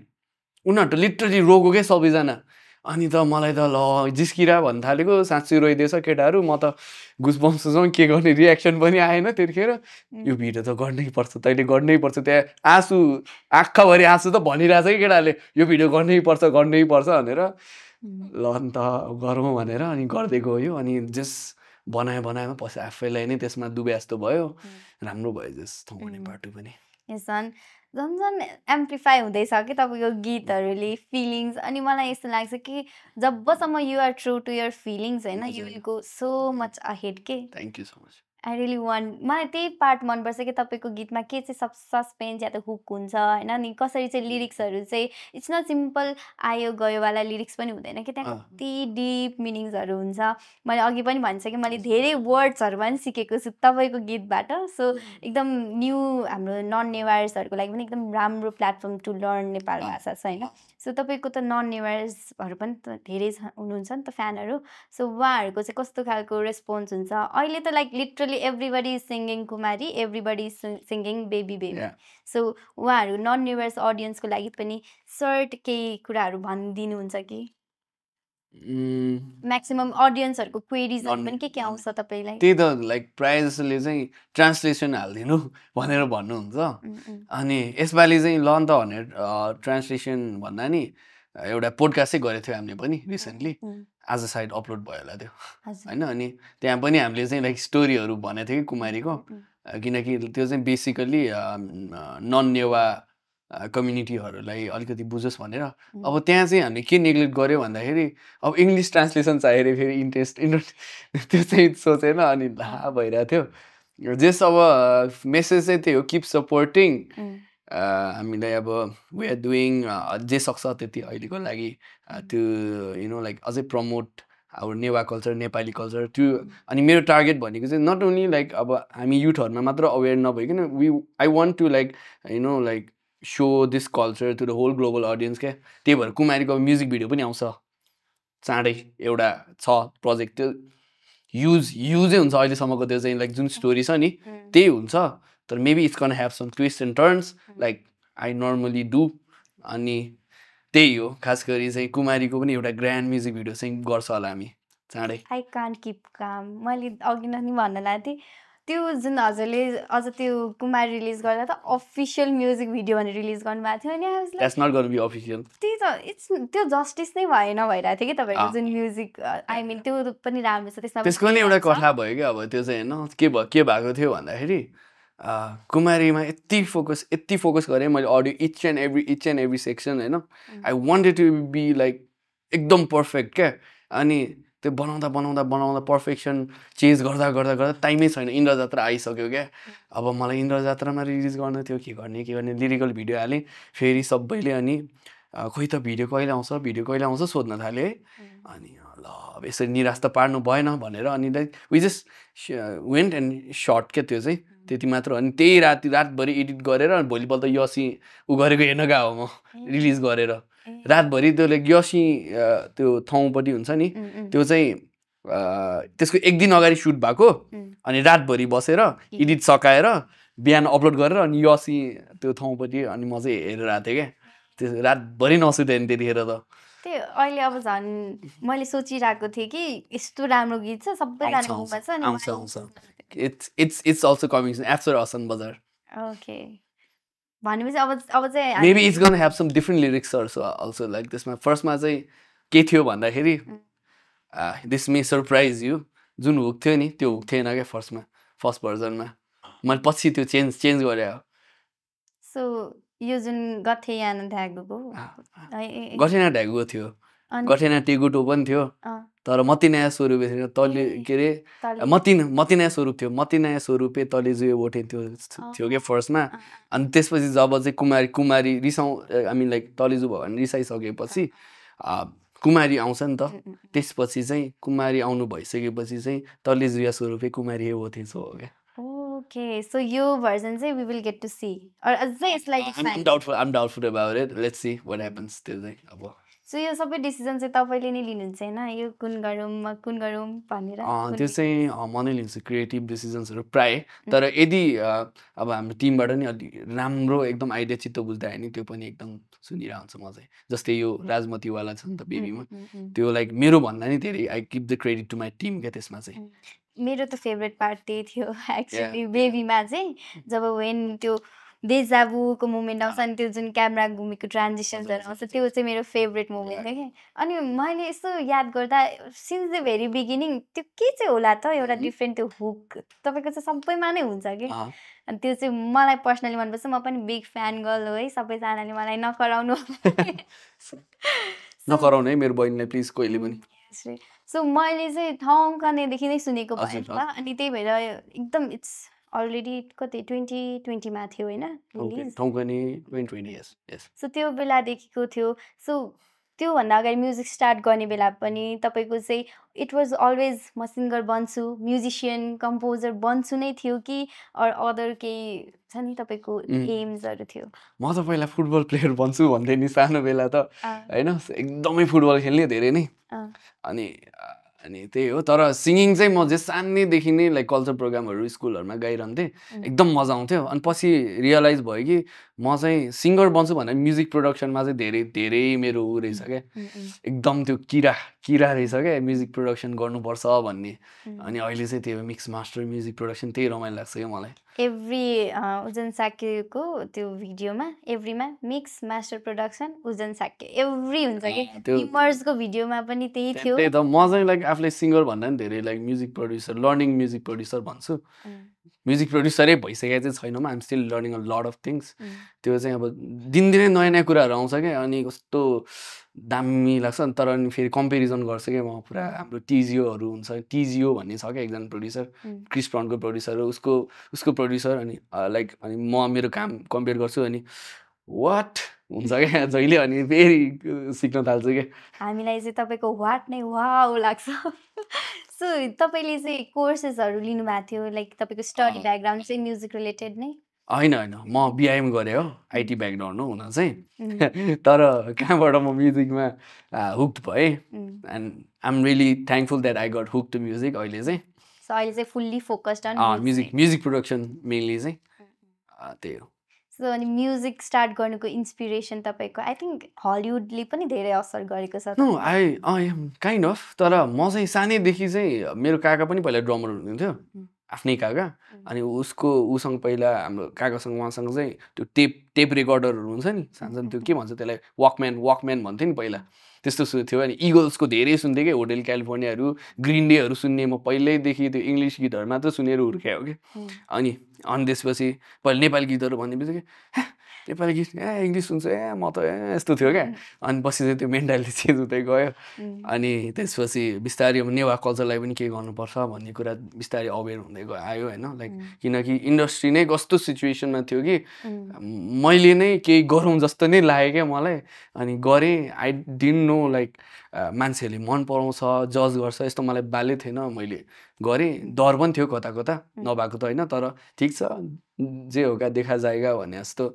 उनीहरू त लिटरली रोगो क्या सबैजना अनि त मलाई त ल जिस्किरा भन्न थालेको साँच्चै रोइदिएछ केटाहरू म त गुसबम्ससँग के गर्ने रियाक्सन पनि आएन त्यतिखेर यो भिडियो त गर्नै पर्छ तैँले गर्नै पर्छ त्यहाँ आँसु आँखाभरि आँसु त भनिरहेछ कि केटाहरूले यो भिडियो गर्नै पर्छ भनेर ल अन्त गरौँ भनेर अनि गर्दै गयो अनि जस बनाएमा पछि आफैलाई नै त्यसमा डुबे जस्तो भयो राम्रो भयो जस थौकने पार्ट 2 पनि झन् एम्प्लिफाई हुँदैछ कि तपाईँको गीतहरूले फिलिङ्स अनि मलाई यस्तो लाग्छ कि जबसम्म you are true to your feelings होइन you will go so much ahead के thank you so much I really want मलाई त्यही पार्ट मनपर्छ कि तपाईँको गीतमा के चाहिँ सस्पेन्स या त हुक हुन्छ होइन अनि कसरी चाहिँ लिरिक्सहरू चाहिँ इट्स नट सिम्पल आयो गयोवाला लिरिक्स पनि हुँदैन कि त्यहाँ कति डिप मिनिङ्सहरू हुन्छ मैले अघि पनि भनिसकेँ मैले धेरै वर्ड्सहरू पनि सिकेको छु तपाईँको गीतबाट सो एकदम न्यू हाम्रो नन नेवार्सहरूको लागि पनि एकदम राम्रो प्लेटफर्म टु लर्न नेपाल भाषा छ होइन सो तपाईँको त नन नेवार्सहरू पनि त धेरै हुनुहुन्छ नि त फ्यानहरू सो उहाँहरूको चाहिँ कस्तो खालको रेस्पोन्स हुन्छ अहिले त like literally everybody is singing Kumari, everybody is singing Baby Baby. So उहाँहरू नन नेवर्स अडियन्सको लागि पनि सर्ट केही कुराहरू भनिदिनुहुन्छ कि म्याक्सिमम अडियन्सहरूको क्वेरिजहरू पनि के आउँछ तपाईँलाई त्यही त लाइक प्रायः जसोले चाहिँ ट्रान्सलेसन हालिदिनु भनेर भन्नुहुन्छ अनि यसपालि चाहिँ ल त भनेर ट्रान्सलेसन भन्दा नि एउटा पोडकास्टै गरेको थियो हामीले पनि रिसेन्टली आज साइड अपलोड भयो होला त्यो होइन अनि त्यहाँ पनि हामीले चाहिँ लाइक स्टोरीहरू भनेको थियो कि कुमारीको किनकि त्यो चाहिँ बेसिकली नन नेवा कम्युनिटीहरूलाई अलिकति बुझोस् भनेर अब त्यहाँ चाहिँ हामीले के नेग्लेक्ट गऱ्यो भन्दाखेरि अब इङ्ग्लिस ट्रान्सलेसन चाहियो फेरि इन्ट्रेस्ट त्यो चाहिँ सोचेन अनि ला भइरहेको थियो जेस अब मेसेज चाहिँ त्यही हो किप सपोर्टिङ हामीलाई अब वी आर डुइङ जे सक्छ त्यति अहिलेको लागि त्यो यु नो लाइक अझै promote our Newa culture Nepali culture त्यो अनि मेरो टार्गेट भनेको चाहिँ नट ओन्ली लाइक अब हामी युथहरूमा मात्र अवेर नभइकन I want to like you know like so this culture to the whole global audience क्या त्यही भएर कुमारीको म्युजिक भिडियो पनि आउँछ चाँडै एउटा छ प्रोजेक्ट त्यो युजै हुन्छ अहिलेसम्मको त्यो चाहिँ लाइक जुन स्टोरी छ नि त्यही हुन्छ तर maybe it's gonna have some twist and turns like I normally do अनि त्यही हो खास गरी चाहिँ कुमारीको पनि एउटा ग्रान्ड म्युजिक भिडियो चाहिँ गर्छ होला हामी चाँडै आई कान्ट किप काम मैले अघि नै भन्न लाग्थेँ त्यो जुन हजुरले अझ त्यो कुमारी रिलिज गर्दा त अफिसियल म्युजिक भिडियो भनेर रिलिज गर्नुभएको थियो अनि that's not gonna be official त्यही त इट्स त्यो जस्टिस नै भएन भइरहेको थियो कि तपाईँको जुन म्युजिक आई मिन त्यो पनि राम्रो छ त्यसको पनि एउटा कथा भयो कि अब त्यो चाहिँ होइन के भएको थियो भन्दाखेरि कुमारीमा यति फोकस गरेँ मैले audio each and every section होइन I wanted to be like एकदम पर्फेक्ट क्या अनि त्यो बनाउँदा पर्फेक्सन चेन्ज गर्दा टाइमै छैन इन्द्र जात्रा आइसक्यो क्या अब मलाई इन्द्र जात्रामा रिलिज गर्नु थियो के गर्ने लिरिकल भिडियो हालेँ फेरि सबैले अनि खोइ त भिडियो कहिले आउँछ सोध्न थाल्यो है अनि ल अब यसरी निराश त पार्नु भएन भनेर अनि like we just went and shot क्या त्यो चाहिँ त्यति मात्र अनि त्यही रातभरि एडिट गरेर अनि भोलिपल्ट यसी ऊ गरेको हेर्न गएको म रिलिज गरेर रातभरि त्यो लाइक यसी त्यो ठाउँपट्टि हुन्छ नि त्यो चाहिँ त्यसको एक दिन अगाडि सुट भएको अनि रातभरि बसेर एडिट सकाएर बिहान अपलोड गरेर अनि यसी त्यो ठाउँपट्टि अनि म चाहिँ हेरेर आएको थिएँ क्या त्यो रातभरि नसुतेँ नि त्यतिखेर त त्यो अहिले अब झन् मैले सोचिरहेको थिएँ कि यस्तो राम्रो गीत छ सबैजना मुखमा छ अनि it's also coming after Asan Bazar. Okay. भनेपछि अब चाहिँ maybe it's gonna have some different lyrics also like this. फर्स्टमा चाहिँ के थियो भन्दाखेरि this may surprise you जुन हुक थियो नि त्यो हुक थिएन क्या फर्स्ट भर्जनमा मैले पछि त्यो चेन्ज गरे हो सो यो जुन गथेयाना ढ्यागुको गथेयाना ढ्यागुको थियो गथेयाना टेगुटो पनि थियो तर मति नयाँ स्वरूप थियो तले के अरे मति नयाँ स्वरूप थियो मति नयाँ स्वरूपे तले जुए बोटे थियो क्या फर्स्टमा अनि त्यसपछि जब चाहिँ कुमारी रिसाउँ आई मिन लाइक तलेजु भयो भने रिसाइसकेपछि कुमारी आउँछ नि त त्यसपछि चाहिँ कुमारी आउनु भइसकेपछि चाहिँ तले जुया स्वरूपे कुमारी हे होथे सो हो क्या Okay, so your version say we will get to see, or say it's like I'm doubtful about it. Let's see what happens till then. So यो सबै डिसिजन चाहिँ तपाईले नै लिनुहुन्छ हैन यो कुन गरौँ भनेर त्यो चाहिँ म नै लिन्छु क्रिएटिभ डिसिजन्सहरु प्राय तर यदि अब हाम्रो टिमबाट नि अलि राम्रो एकदम आइडिया चित्त बुझ्दा हैन त्यो पनि एकदम सुनिरा हुन्छ म चाहिँ जस्तै यो राजमती वाला छ नि त बेबीमा त्यो लाइक मेरो भन्दा नि धेरै I give the credit to my team के त्यसमा चाहिँ मेरो त फेभरेट पार्ट त्यही थियो एक्चुअली बेबीमा चाहिँ जब वेन त्यो डेजाबुको मोमेन्ट आउँछ अनि त्यो जुन क्यामेरा घुमेको ट्रान्जिसन्सहरू आउँछ त्यो चाहिँ मेरो फेभरेट मोमेन्ट हो क्या अनि मैले यसो याद गर्दा सिन्स द भेरी बिगिनिङ त्यो के चाहिँ होला त एउटा डिफ्रेन्ट त्यो हुक तपाईँको चाहिँ सबैमा नै हुन्छ कि अनि त्यो चाहिँ मलाई पर्सनली मनपर्छ म पनि बिग फ्यान गर्ल हो है सबैजनाले मलाई नकराउनु है मेरो बहिनीलाई प्लिज कहिले पनि सो मैले चाहिँ ठङ्कनेदेखि नै सुनेको भएन अनि त्यही भएर एकदम इट्स अलरेडी कति 2020 मा थियो हैन रिलिज ठङ्कने 2020 यस सो त्यो बेलादेखिको थियो सो त्यो भन्दा अगाडि म्युजिक स्टार्ट गर्ने बेला पनि तपाईको चाहिँ इट वाज अलवेज म सिङ्गर बन्छु म्युजिशियन कम्पोजर बन्छु नै थियो कि अर अदर केही छ नि तपाईको एम्सहरु थियो म त पहिला फुटबल प्लेयर बन्छु भन्दै नि सानो बेला त हैन एकदमै फुटबल खेल्ने धेरै नै अनि त्यही हो तर सिङ्गिङ चाहिँ म जे सानैदेखि नै लाइक कल्चर प्रोग्रामहरु स्कुलहरुमा गाइरहन्थेँ एकदम मजा आउँथ्यो अनि पछि रियलाइज भयो कि म चाहिँ सिङ्गर बन्छु भनेर म्युजिक प्रोडक्सनमा चाहिँ धेरै मेरो उ रहेछ क्या एकदम त्यो किरा रहेछ क्या म्युजिक प्रोडक्सन गर्नुपर्छ भन्ने अनि अहिले चाहिँ त्यो मिक्स मास्टर म्युजिक प्रोडक्सन त्यही रमाइलो लाग्छ क्या मलाई एभ्री उजन साक्यको त्यो भिडियोमा एभ्रीमा mix master production Ujan Shakya Avery हुन्छ कि इमर्सको भिडियोमा पनि त्यही थियो त्यही त म चाहिँ लाइक आफूलाई सिङ्गर भन्दा नि धेरै like music producer learning music producer भन्छु म्युजिक प्रड्युसरै भइसकेको चाहिँ छैन म I'm still learning a lot of things त्यो चाहिँ अब दिनदिनै नयाँ कुराहरू आउँछ क्या अनि कस्तो दामी लाग्छ अनि तर अनि फेरि कम्पेरिजन गर्छ क्या म पुरा हाम्रो टिजिओहरू हुन्छ टिजिओ भन्ने छ क्या एकजना प्रड्युसर क्रिस ब्राउनको प्रड्युसर हो उसको प्रड्युसर अनि लाइक अनि म मेरो काम कम्पेयर गर्छु अनि वाट हुन्छ क्या जहिले अनि फेरि सिक्न थाल्छु क्या हामीलाई चाहिँ तपाईँको वाट नै वाउ लाग्छ सो तपाईँले चाहिँ कोर्सेसहरू लिनुभएको थियो लाइक तपाईँको स्टडी ब्याकग्राउन्ड चाहिँ म्युजिक रिलेटेड नै होइन म बिआइएम गरेँ हो आइटी ब्याकग्राउन्ड हो हुन चाहिँ तर कहाँबाट म म्युजिकमा हुक्ड भएँ and I am really thankful that I got hook to music अहिले चाहिँ सो अहिले चाहिँ fully focused on music production mainly चाहिँ त्यही हो सो अनि म्युजिक स्टार्ट गर्नुको इन्सपिरेसन तपाईँको आई थिङ्क हलिउडले पनि धेरै असर गरेको छ नो आई काइन्ड अफ तर म चाहिँ सानैदेखि चाहिँ मेरो काका पनि पहिला ड्रमर हुनुहुन्थ्यो आफ्नै काका अनि उसँग पहिला हाम्रो काकासँग उहाँसँग चाहिँ त्यो टेप रेकर्डरहरू हुन्छ नि सानो त्यो के भन्छ त्यसलाई वकम्यान भन्थ्यो नि पहिला त्यस्तो थियो अनि इगल्सको धेरै सुन्थेँ क्या होटेल क्यालिफोर्नियाहरू ग्रिन डेहरू सुन्ने म पहिल्यैदेखि त्यो इङ्ग्लिस गीतहरू मात्र सुनेर हुर्कायो कि अनि त्यसपछि पहिला नेपाली गीतहरू भन्ने बित्तिकै नेपाली गीत इङ्ग्लिस सुन्छ म त यस्तो थियो क्या अनि पछि चाहिँ त्यो मेन्टालिटी चेन्ज हुँदै गयो अनि त्यसपछि बिस्तारै अब नेवा कल्चरलाई पनि के गर्नुपर्छ भन्ने कुरा बिस्तारै अवेर हुँदै आयो होइन लाइक किनकि इन्डस्ट्री नै कस्तो सिचुएसनमा थियो कि मैले नै केही गरौँ जस्तो नै लाग्यो क्या मलाई अनि गरेँ आई डिन्ट नो लाइक मान्छेहरूले मन पराउँछ जज गर्छ यस्तो मलाई बाल्य थिएन मैले गरेँ डर पनि थियो कता कता नभएको त होइन तर ठिक छ जे होगा देखा जाएगा भने जस्तो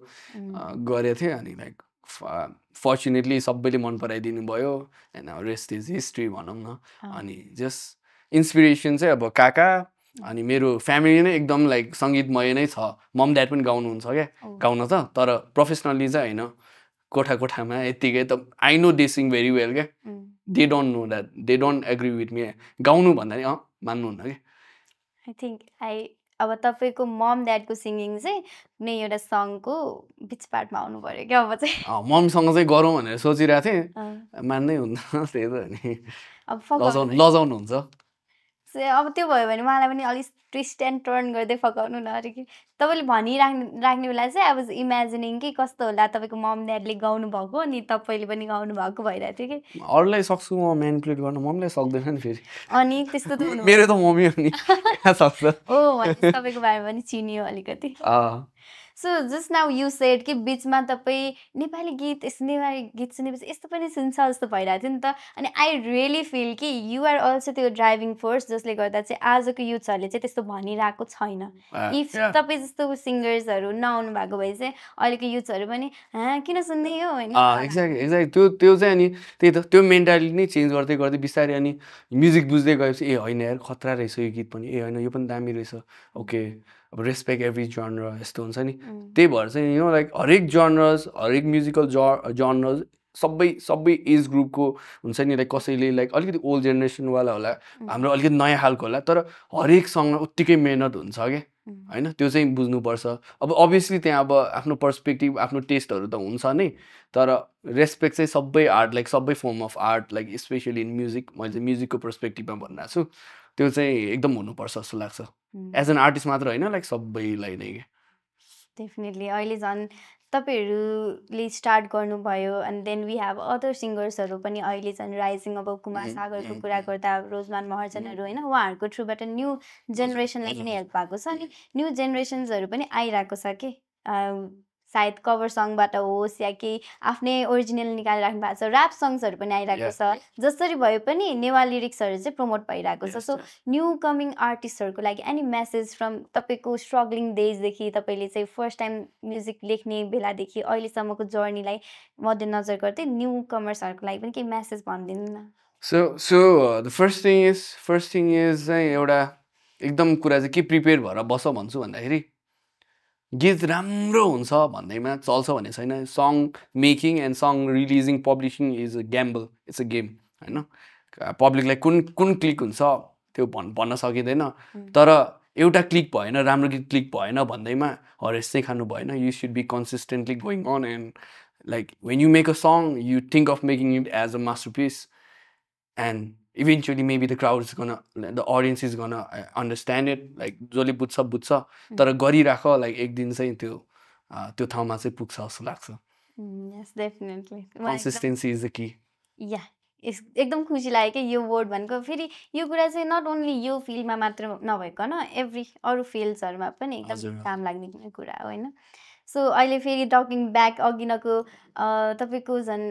गरेको थिएँ अनि लाइक फर्चुनेटली सबैले मन पराइदिनु भयो होइन रेस्ट इज हिस्ट्री भनौँ न अनि जस्ट इन्सपिरेसन चाहिँ अब काका अनि मेरो फ्यामिली नै एकदम लाइक सङ्गीतमय नै छ मम ड्याड पनि गाउनुहुन्छ क्या गाउन त तर प्रोफेसनली चाहिँ होइन कोठामा यत्तिकै त I know they sing very well क्या they don't know that they don't agree with me गाउनु भन्दा नि मान्नुहुन्न कि आई थिङ्क अब तपाईँको मम ड्याडको सिङ्गिङ चाहिँ कुनै एउटा सङको बिच पार्टमा आउनु पऱ्यो क्या अब चाहिँ मम्मीसँग चाहिँ गरौँ भनेर सोचिरहेको थिएँ मान्नै हुन्न त्यही त नि अब लजाउनुहुन्छ अब त्यो भयो भने मलाई पनि अलिक ट्विस्ट एन्ड टर्न गर्दै फकाउनु न अरे कि तपाईँले भनिराख्ने बेला चाहिँ अब इमेजिनिङ कि कस्तो होला तपाईँको मम ड्याडले गाउनु भएको अनि तपाईँले पनि गाउनु भएको भइरहेको थियो कि अरूलाई सक्छु म म्यानिपुलेट गर्न मम्मीलाई सक्दैन नि फेरि अनि त्यस्तो त मेरो त मम्मी हो नि सक्छ तपाईँको बारेमा पनि चिनियो अलिकति so just now you said कि बिचमा तपाईँ नेपाली गीत सुनेपछि यस्तो पनि सुन्छ जस्तो भइरहेको थियो नि त अनि आई रियली फिल कि यु आर अल्सो त्यो ड्राइभिङ फोर्स जसले गर्दा चाहिँ आजको युथ्सहरूले चाहिँ त्यस्तो भनिरहेको छैन इफ तपाईँ जस्तो सिङ्गर्सहरू नआउनु भएको भए चाहिँ अहिलेको युथ्सहरू पनि किन सुन्ने हो होइन एक्ज्याक्ट त्यो चाहिँ अनि त्यही त त्यो मेन्टालिटी नै चेन्ज गर्दै गर्दै बिस्तारै अनि म्युजिक बुझ्दै गएपछि ए होइन यार खतरा रहेछ यो गीत पनि ए होइन यो पनि दामी रहेछ ओके अब रेस्पेक्ट एभ्री जनर यस्तो हुन्छ नि त्यही भएर चाहिँ यु नो लाइक हरेक जनर्स हरेक म्युजिकल जनर्स सबै एज ग्रुपको हुन्छ नि लाइक कसैले लाइक अलिकति ओल्ड जेनेरेसनवाला होला हाम्रो अलिकति नयाँ खालको होला तर हरेक सङमा उत्तिकै मेहनत हुन्छ क्या होइन त्यो चाहिँ बुझ्नुपर्छ अब अभियसली त्यहाँ अब आफ्नो पर्सपेक्टिभ आफ्नो टेस्टहरू त हुन्छ नै तर रेस्पेक्ट चाहिँ सबै आर्ट लाइक सबै form of art like specially in music मैले चाहिँ म्युजिकको पर्सपेक्टिभमा भनिरहेको छु त्यो चाहिँ एकदम हुनुपर्छ जस्तो लाग्छ एज एन आर्टिस्ट मात्र होइन लाइक सबैलाई नै डेफिनेटली अहिले झन् तपाईँहरूले स्टार्ट गर्नुभयो and then we have other सिङ्गर्सहरू पनि अहिले चाहिँ राइजिङ अब कुमार सागरको कुरा गर्दा रोजमान महर्जनहरू होइन उहाँहरूको थ्रुबाट न्यू जेनेरेसनलाई पनि हेल्प भएको छ अनि न्यू जेनेरेसन्सहरू पनि आइरहेको छ कि सायद कभर सङबाट होस् या केही आफ्नै ओरिजिनल निकालेर राख्नु भएको छ ऱ्याप सङ्ग्सहरू पनि आइरहेको छ जसरी भए पनि नेवा लिरिक्सहरू चाहिँ प्रमोट भइरहेको छ सो न्यू कमिङ आर्टिस्टहरूको लागि एनी मेसेज फ्रम तपाईँको स्ट्रगलिङ डेजदेखि तपाईँले चाहिँ फर्स्ट टाइम म्युजिक लेख्ने बेलादेखि अहिलेसम्मको जर्नीलाई मध्यनजर गर्दै न्यू कमर्सहरूको लागि पनि केही मेसेज भनिदिनु न so the first thing is चाहिँ एउटा एकदम कुरा चाहिँ के प्रिपेयर भएर बस भन्छु भन्दाखेरि गीत राम्रो हुन्छ भन्दैमा चल्छ भन्ने छैन song making and song releasing publishing is a gamble it's a game होइन पब्लिकलाई कुन क्लिक हुन्छ त्यो भन्न सकिँदैन तर एउटा क्लिक भएन राम्रो गीत क्लिक भएन भन्दैमा हरेस चाहिँ खानु भएन you should be consistently going on and like when you make a song you think of making it as a masterpiece and eventually maybe the crowd is the audience is gonna understand it like जसले बुझ्छ तर गरिराख लाइक एक दिन चाहिँ त्यो ठाउँमा चाहिँ पुग्छ जस्तो लाग्छ yes definitely consistency is the key या एकदम खुसी लाग्यो कि यो वर्ड भनेको फेरि यो कुरा चाहिँ नट ओन्ली यो फिल्डमा मात्र नभइकन एभ्री अरू फिल्ड्सहरूमा पनि एकदम काम लाग्ने कुरा हो होइन सो अहिले फेरि टकिङ ब्याक अघिनको तपाईँको झन्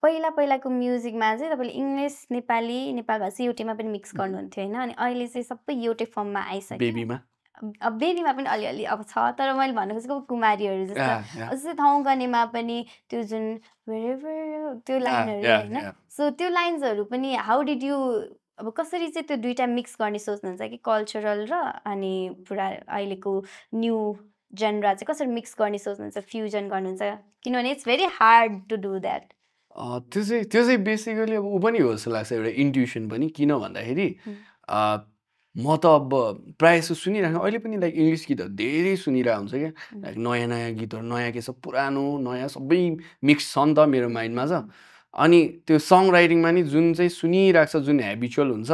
पहिलाको म्युजिकमा चाहिँ तपाईँले इङ्ग्लिस नेपाली भाषा एउटैमा पनि मिक्स गर्नुहुन्थ्यो होइन अनि अहिले चाहिँ सबै एउटै फर्ममा आइसक्यो बेबीमा पनि अलिअलि अब छ तर मैले भन्नु खोजेको कुमारीहरू जस्तो जस्तै ठाउँ गर्नेमा पनि त्यो जुन त्यो लाइनहरू होइन सो त्यो लाइन्सहरू पनि हाउ डिड यु अब कसरी चाहिँ त्यो दुइटा मिक्स गर्ने सोच्नुहुन्छ कि कल्चरल र अनि पुरा अहिलेको न्यू जेनरा चाहिँ कसरी मिक्स गर्ने सोच्नुहुन्छ फ्युजन गर्नुहुन्छ किनभने it's very hard to do that त्यो चाहिँ बेसिकली अब ऊ पनि हो जस्तो लाग्छ एउटा इन्ट्युसन पनि किन भन्दाखेरि म त अब प्रायः जस्तो सुनिरहेको अहिले पनि लाइक इङ्ग्लिस गीतहरू धेरै सुनिरहेको हुन्छ क्या लाइक नयाँ गीतहरू नयाँ के छ पुरानो नयाँ सबै मिक्स छ नि त मेरो माइन्डमा छ अनि त्यो सङ राइटिङमा नि जुन चाहिँ सुनिरहेको छ जुन हेबिचुअल हुन्छ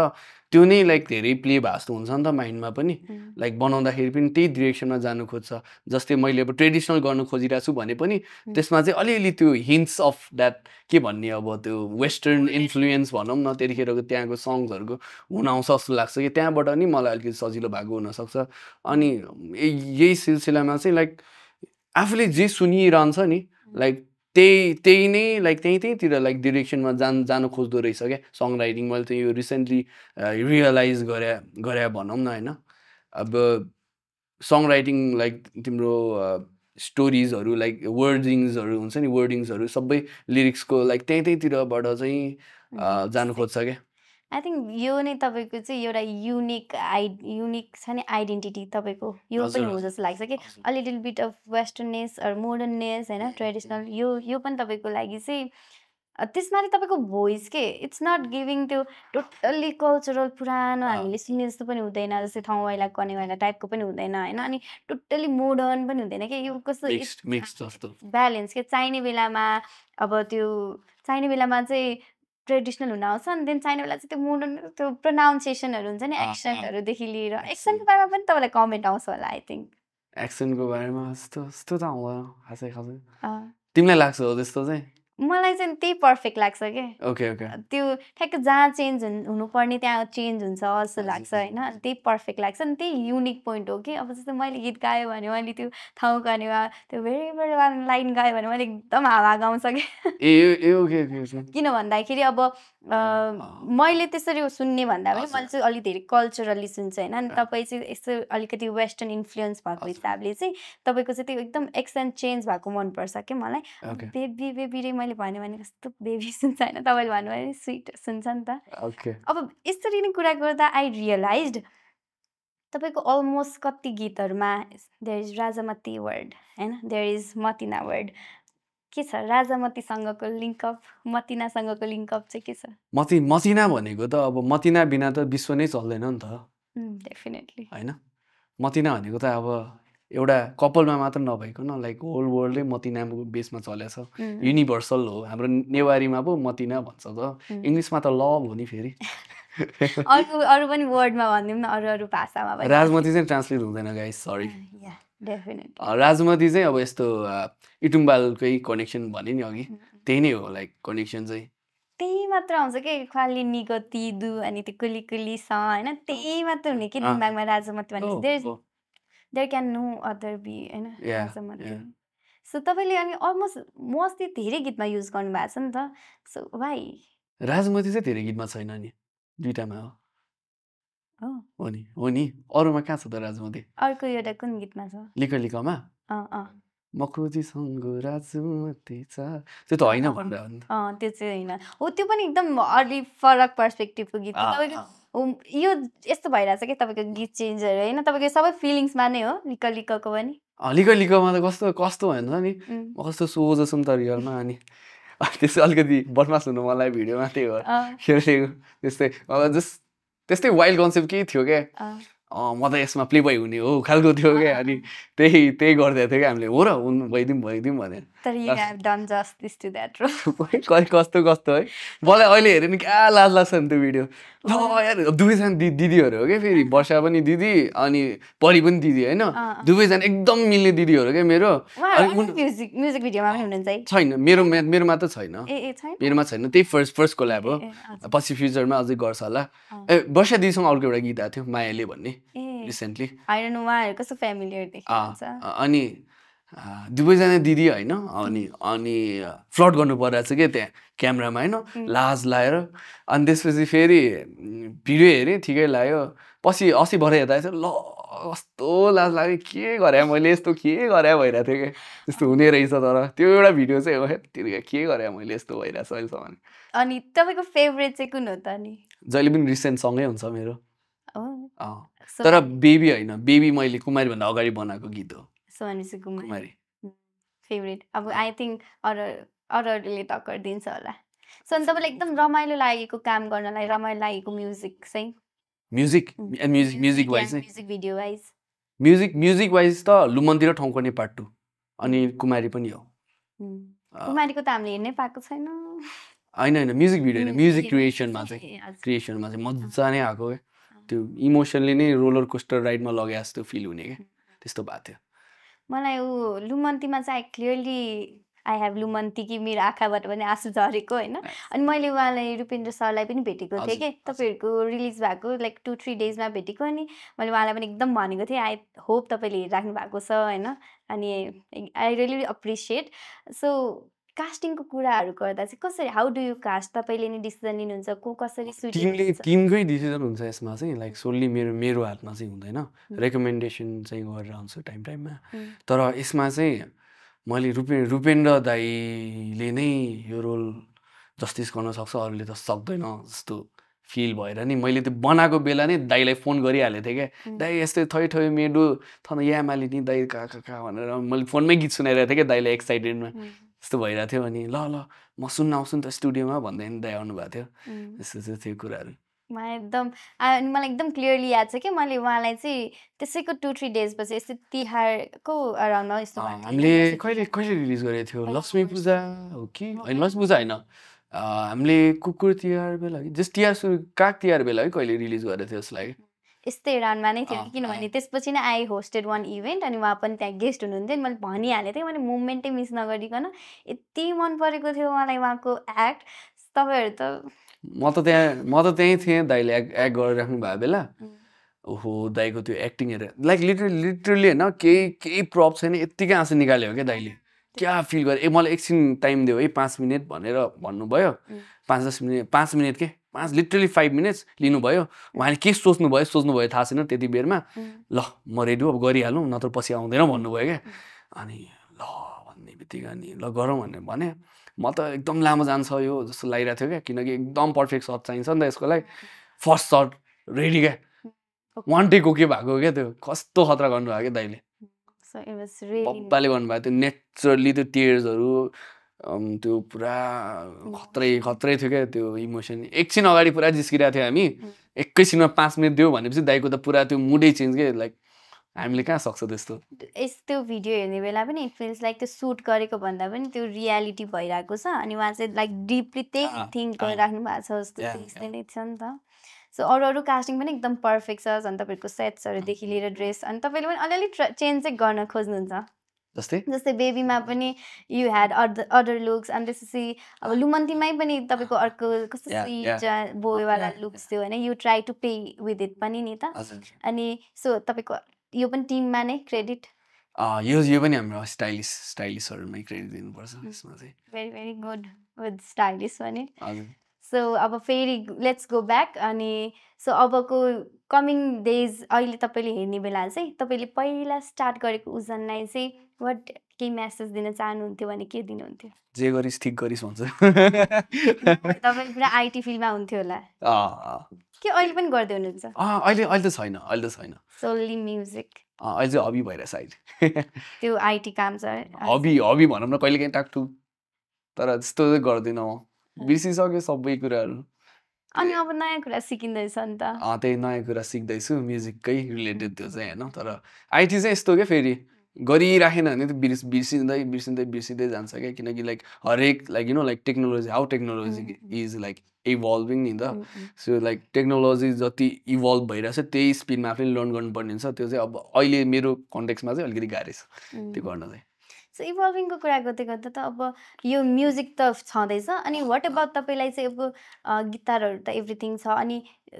त्यो नै लाइक धेरै प्ले भएको जस्तो हुन्छ नि त माइन्डमा पनि लाइक बनाउँदाखेरि पनि त्यही डिरेक्सनमा जानु खोज्छ जस्तै मैले अब ट्रेडिसनल गर्नु खोजिरहेको छु भने पनि त्यसमा चाहिँ अलिअलि त्यो हिन्ट्स अफ द्याट के भन्ने अब त्यो वेस्टर्न इन्फ्लुएन्स भनौँ न त्यतिखेरको त्यहाँको सङ्ग्सहरूको हुन आउँछ जस्तो लाग्छ कि त्यहाँबाट नि मलाई अलिकति सजिलो भएको हुनसक्छ अनि यही सिलसिलामा चाहिँ लाइक आफूले जे सुनिरहन्छ नि लाइक त्यही नै लाइक त्यहीँतिर लाइक डिरेक्सनमा जानु खोज्दो रहेछ क्या सङ राइटिङ मैले त यो रिसेन्टली रियलाइज गरे भनौँ न होइन अब सङ राइटिङ लाइक तिम्रो स्टोरिजहरू लाइक वर्डिङ्सहरू हुन्छ नि वर्डिङ्सहरू सबै लिरिक्सको लाइक त्यहीँतिरबाट चाहिँ जानु खोज्छ क्या आई थिङ्क यो नै तपाईँको चाहिँ एउटा युनिक छ नि आइडेन्टिटी तपाईँको यो पनि हो जस्तो लाग्छ कि a little bit of westernness or modernness होइन ट्रेडिसनल यो पनि तपाईँको लागि चाहिँ त्यसमा तपाईँको भोइस के इट्स नट गिभिङ त्यो टोटल्ली कल्चरल पुरानो हामीले सुने जस्तो पनि हुँदैन जस्तै ठाउँ वाइला कने वाइला टाइपको पनि हुँदैन होइन अनि टोटल्ली मोडर्न पनि हुँदैन कि यो कस्तो ब्यालेन्स के चाहिने बेलामा चाहिँ ट्रेडिसनल हुन आउँछ अनि देन चाहिने बेला चाहिँ त्यो मोडर्न त्यो प्रोनाउन्सिएसनहरू हुन्छ नि एक्सेन्टहरूदेखि लिएर एक्सेन्टको बारेमा पनि तपाईँलाई कमेन्ट आउँछ होला आई थिङ्क एक्सेन्टको बारेमा यस्तो त आउँदैन खासै तिमीलाई लाग्छ हो त्यस्तो चाहिँ मलाई चाहिँ त्यही पर्फेक्ट लाग्छ क्या ओके ओके त्यो ठ्याक्क जहाँ चेन्ज हुनुपर्ने त्यहाँ चेन्ज हुन्छ जस्तो लाग्छ होइन त्यही पर्फेक्ट लाग्छ अनि त्यही युनिक पोइन्ट हो कि अब जस्तै मैले गीत गाएँ भने मैले त्यो ठाउँ गानेवा त्यो भेरी भेरी वान लाइन गाएँ भने मैले एकदम हावा गाउँछ क्या किन भन्दाखेरि अब मैले त्यसरी सुन्ने भन्दा पनि मैले चाहिँ अलिक धेरै कल्चरली सुन्छु होइन अनि तपाईँ चाहिँ यस्तो अलिकति वेस्टर्न इन्फ्लुएन्स भएको हिसाबले चाहिँ तपाईँको चाहिँ त्यो एकदम एक्सेन्ट चेन्ज भएको मनपर्छ क्या मलाई बेबी बेबी रे मैले भन्यो भने कस्तो बेबी सुन्छ होइन तपाईँले भन्नुभयो भने स्विट सुन्छ नि त अब यसरी नै कुरा गर्दा आई रियलाइज्ड तपाईँको अलमोस्ट कति गीतहरूमा देयर इज राजामती वर्ड होइन देयर इज मतिना वर्ड के छ राजामतीसँगको लिङ्कअप मतिनासँगको लिङ्कअप चाहिँ के छ मतिना भनेको त अब मतिना बिना त विश्व नै चल्दैन नि त डेफिनेटली होइन मतिना भनेको त अब एउटा कपालमा मात्र नभइकन लाइक होल वर्ल्डै मतिनाको बेसमा चलेछ युनिभर्सल हो हाम्रो नेवारीमा पो मतिना भन्छ त इङ्ग्लिसमा त लभ हो नि फेरि अरू पनि वर्डमा भनिदिउँ न अरू भाषामा राजमती चाहिँ ट्रान्सलेट हुँदैन गाइस सरी डेफिनेटली राजमती चाहिँ अब यस्तो इटुम्बालकै कनेक्सन भने नि अघि त्यही नै हो लाइक कनेक्सन चाहिँ त्यही मात्र आउँछ कि खालि निको तिदु अनि त्यो कुली कुली स होइन त्यही मात्र हुने कि दिमागमा राजमती भने there can no other be होइन राजमती सो तपाईँले अनि अलमोस्ट मोस्टली धेरै गीतमा युज गर्नु भएको छ नि त सो वाइ राजमती चाहिँ धेरै गीतमा छैन नि दुईटामा हो नि अरूमा कहाँ छ त राजमती अर्को एउटा कुन गीतमा छ लिक लिकमा मखुजीसँग राजमती छ त्यो त होइन भनेर त्यो चाहिँ होइन हो त्यो पनि एकदम अलि फरक पर्सपेक्टिभको गीत तपाईँको यो यस्तो भइरहेछ कि तपाईँको गीत चेन्जहरू होइन तपाईँको सबै फिलिङ्समा नै हो लिक लिकको पनि लिक लिकमा त कस्तो भन्छ नि म कस्तो सोझो सुन त रियलमा अनि त्यसै अलिकति बदमास हुनु मलाई भिडियोमा त्यही हो खेलेको त्यस्तै वाइल्ड कन्सेप्ट केही थियो क्या म त यसमा प्ले बोय हुने हो खालको थियो क्या अनि त्यही गरिदिएको थियो क्या हामीले हो र भइदिउँ भने कस्तो है मलाई अहिले हेऱ्यो नि क्या लाज लाग्छ नि त्यो भिडियो ल यार दुवैजना दिदीहरू हो क्या फेरि वर्षा पनि दिदी अनि परी पनि दिदी होइन दुवैजना एकदम मिल्ने दिदीहरू क्या मेरो छैन मेरोमा त छैन मेरोमा छैन त्यही फर्स्ट कोल्याब हो पछि फ्युचरमा अझै गर्छ होला वर्षा दिदीसँग अर्को एउटा गीत आएको थियो मायाले भन्ने रिसेन्टली अनि दुवैजना दिदी होइन अनि फ्लट गर्नु परिरहेको छ क्या त्यहाँ क्यामेरामा होइन लाज लाएर अनि त्यसपछि फेरि भिडियो हेरेँ ठिकै लाग्यो पछि अस्ति भरे हेर्दा चाहिँ ल कस्तो लाज लाग्यो के गरेँ मैले यस्तो के गरेँ भइरहेको थियो क्या त्यस्तो हुने रहेछ तर त्यो एउटा भिडियो चाहिँ हो त्यो के गरेँ मैले यस्तो भइरहेको छ अहिलेसम्म अनि तपाईँको फेभरेट चाहिँ कुन हो त नि जहिले पनि रिसेन्ट सँगै हुन्छ मेरो तर बेबी होइन बेबी मैले कुमारीभन्दा अगाडि बनाएको गीत हो कुमारी फेभरेट अब आई थिङ्क अरूले टक्कर दिन्छ होला सो अनि तपाईँलाई एकदम रमाइलो लागेको काम गर्नलाई रमाइलो लागेको म्युजिक चाहिँ म्युजिक वाइज म्युजिक वाइज त लुमन्तिर ठाउँको पार्ट 2 अनि कुमारी पनि हो कुमारीको त हामीले हेर्नै पाएको छैन होइन म्युजिक भिडियो होइन म्युजिक क्रिएसनमा चाहिँ मजा नै आएको क्या त्यो इमोसनले नै रोलर कोस्टर राइडमा लगे जस्तो फिल हुने क्या त्यस्तो भएको थियो मलाई ऊ लुमन्तीमा चाहिँ क्लियरली आई हेभ लुमन्ती कि मेरो आँखाबाट पनि आँसु झरेको होइन अनि मैले उहाँलाई रूपेन्द्र सरलाई पनि भेटेको थिएँ कि तपाईँहरूको रिलिज भएको लाइक 2-3 डेजमा भेटेको अनि मैले उहाँलाई पनि एकदम भनेको थिएँ आई होप तपाईँले हेरिराख्नु भएको छ होइन अनि आई रियली अप्रिसिएट सो कास्टिङको कुराहरू गर्दा चाहिँ कसरी हाउ डु यु कास्ट तपाईँले नै डिसिजन लिनुहुन्छ को कसरी टिमकै डिसिजन हुन्छ यसमा चाहिँ लाइक सोल्ली मेरो हातमा चाहिँ हुँदैन रेकमेन्डेसन चाहिँ गरेर आउँछु टाइममा तर यसमा चाहिँ मैले रूपेन्द्र दाईले नै यो रोल जस्टिस गर्न सक्छ अरूले त सक्दैन जस्तो फिल भएर नि मैले त्यो बनाएको बेला नै दाईलाई फोन गरिहालेको थिएँ क्या दाई यस्तै थै मेडु थन या मालिनी दाई कहाँ भनेर मैले फोनमै गीत सुनाइरहेको थिएँ क्या दाईलाई एक्साइटेडमा यस्तो भइरहेको थियो अनि ल म सुन्न आउँछु नि त स्टुडियोमा भन्दै नि दाई आउनु भएको थियो यस्तो चाहिँ थियो कुराहरू मलाई एकदम क्लियरली याद छ कि मैले उहाँलाई चाहिँ त्यसैको 2-3 डेजपछि यस्तो तिहारको अराउन्डमा यस्तो हामीले कहिले रिलिज गरेको थियो लक्ष्मी पूजा हो कि होइन लक्ष्मी पूजा होइन हामीले कुकुर तिहार बेला जस्ट तिहार सुरु काग तिहार बेला है कहिले रिलिज गरेको थियो यसलाई यस्तै राउन्डमा नै थियो किनभने त्यसपछि नै आई होस्टेड वान इभेन्ट अनि उहाँ पनि त्यहाँ गेस्ट हुनुहुन्थ्यो अनि मैले भनिहालेको थिएँ मैले मुभमेन्टै मिस नगरिकन यति मन परेको थियो मलाई उहाँको एक्ट तपाईँहरू त म त त्यहीँ थिएँ दाइले एक्ट गरिराख्नु भएको बेला ओहो दाइको त्यो एक्टिङ हेरेर लाइक लिटरली होइन केही प्रप छैन यत्तिकै आँसु निकाल्यो क्या दाइले क्या फिल गरेँ मलाई एकछिन टाइम दियो है 5 मिनट भनेर भन्नुभयो 5 मिनट के लिटरली 5 मिनट्स लिनुभयो उहाँले के सोच्नुभयो थाहा छैन त्यति बेरमा ल म रेडी हो अब गरिहालौँ नत्र पछि आउँदैन भन्नुभयो क्या अनि ल भन्ने बित्तिकै अनि ल गरौँ भने म त एकदम लामो जान्छ यो जस्तो लागिरहेको थियो क्या किनकि एकदम पर्फेक्ट सट चाहिन्छ नि त यसको लागि फर्स्ट सट रेडी क्या वान टेकको के भएको क्या त्यो कस्तो खतरा गर्नुभयो क्या दाइले बब्बाले गर्नुभयो त्यो नेचुरली त्यो टियर्सहरू त्यो पुरा खत्रै थियो क्या त्यो इमोसन एकछिन अगाडि पुरा जिस्किरहेको थियो हामी एकैछिनमा 5 मिनट दियो भनेपछि दाइको त पुरा त्यो मुडै चेन्ज के लाइक हामीले कहाँ सक्छ त्यस्तो यस्तो भिडियो हेर्ने बेला पनि इट फिल्स लाइक त्यो सुट गरेको भन्दा पनि त्यो रियालिटी भइरहेको छ अनि उहाँ चाहिँ लाइक डिपली त्यही थिङ्क गरिराख्नु भएको छ जस्तो त्यस्तै नै छ नि त सो अरू कास्टिङ पनि एकदम पर्फेक्ट छ झन् तपाईँहरूको सेट्सहरूदेखि लिएर ड्रेस अनि तपाईँले पनि अलिअलि चेन्ज चाहिँ गर्न खोज्नुहुन्छ जस्तै बेबीमा पनि यु ह्याड अदर लुक्स अनि त्यसपछि अब लुमन्तीमै पनि तपाईँको अर्को कस्तो स्विट बोयवाला लुक्स थियो होइन you try to play with it पनि नि त अनि सो तपाईँको यो पनि टिममा नै क्रेडिट यो पनि हाम्रो स्टाइलिस्टहरूमै क्रेडिट दिनुपर्छ यसमा चाहिँ भेरी गुड विथ स्टाइलिस पनि सो अब फेरि लेट्स गो ब्याक अनि सो अबको कमिङ डेज अहिले तपाईँले हेर्ने बेला चाहिँ तपाईँले पहिला स्टार्ट गरेको उजनलाई चाहिँ वाट केही मेसेज दिन चाहनुहुन्थ्यो भने के दिनुहुन्थ्यो जे गरिस् ठिक गरिस् भन्छ तपाईँ पुरा आइटी फिल्डमा हुन्थ्यो होला के अहिले पनि गर्दै हुनुहुन्छ अहिले त छैन सोल्ली म्युजिक अहिले चाहिँ हबी भइरहेछ अहिले त्यो आइटी काम छ हबी भनौँ न कहिले काहीँ टाकटुक तर त्यस्तो चाहिँ गर्दिनँ म बिर्सिसक्यो सबै कुराहरू अनि अब नयाँ कुरा सिकिँदैछ नि त त्यही नयाँ कुरा सिक्दैछु म्युजिककै रिलेटेड त्यो चाहिँ होइन तर आइटी चाहिँ यस्तो क्या फेरि गरिराखेन भने त बिर्सिँदै जान्छ क्या किनकि लाइक हरेक like like technology how technology is like evolving नि त सो लाइक टेक्नोलोजी जति इभल्भ भइरहेछ त्यही स्पिडमा आफैले लर्न गर्नुपर्ने हुन्छ त्यो चाहिँ अब अहिले मेरो कन्टेक्समा चाहिँ अलिकति गाह्रो छ त्यो गर्न चाहिँ सो इभल्भिङको कुरा गर्दै गर्दा त अब यो म्युजिक त छँदैछ अनि वाट अबाउट तपाईँलाई चाहिँ अब गिटारहरू त एभ्रिथिङ छ अनि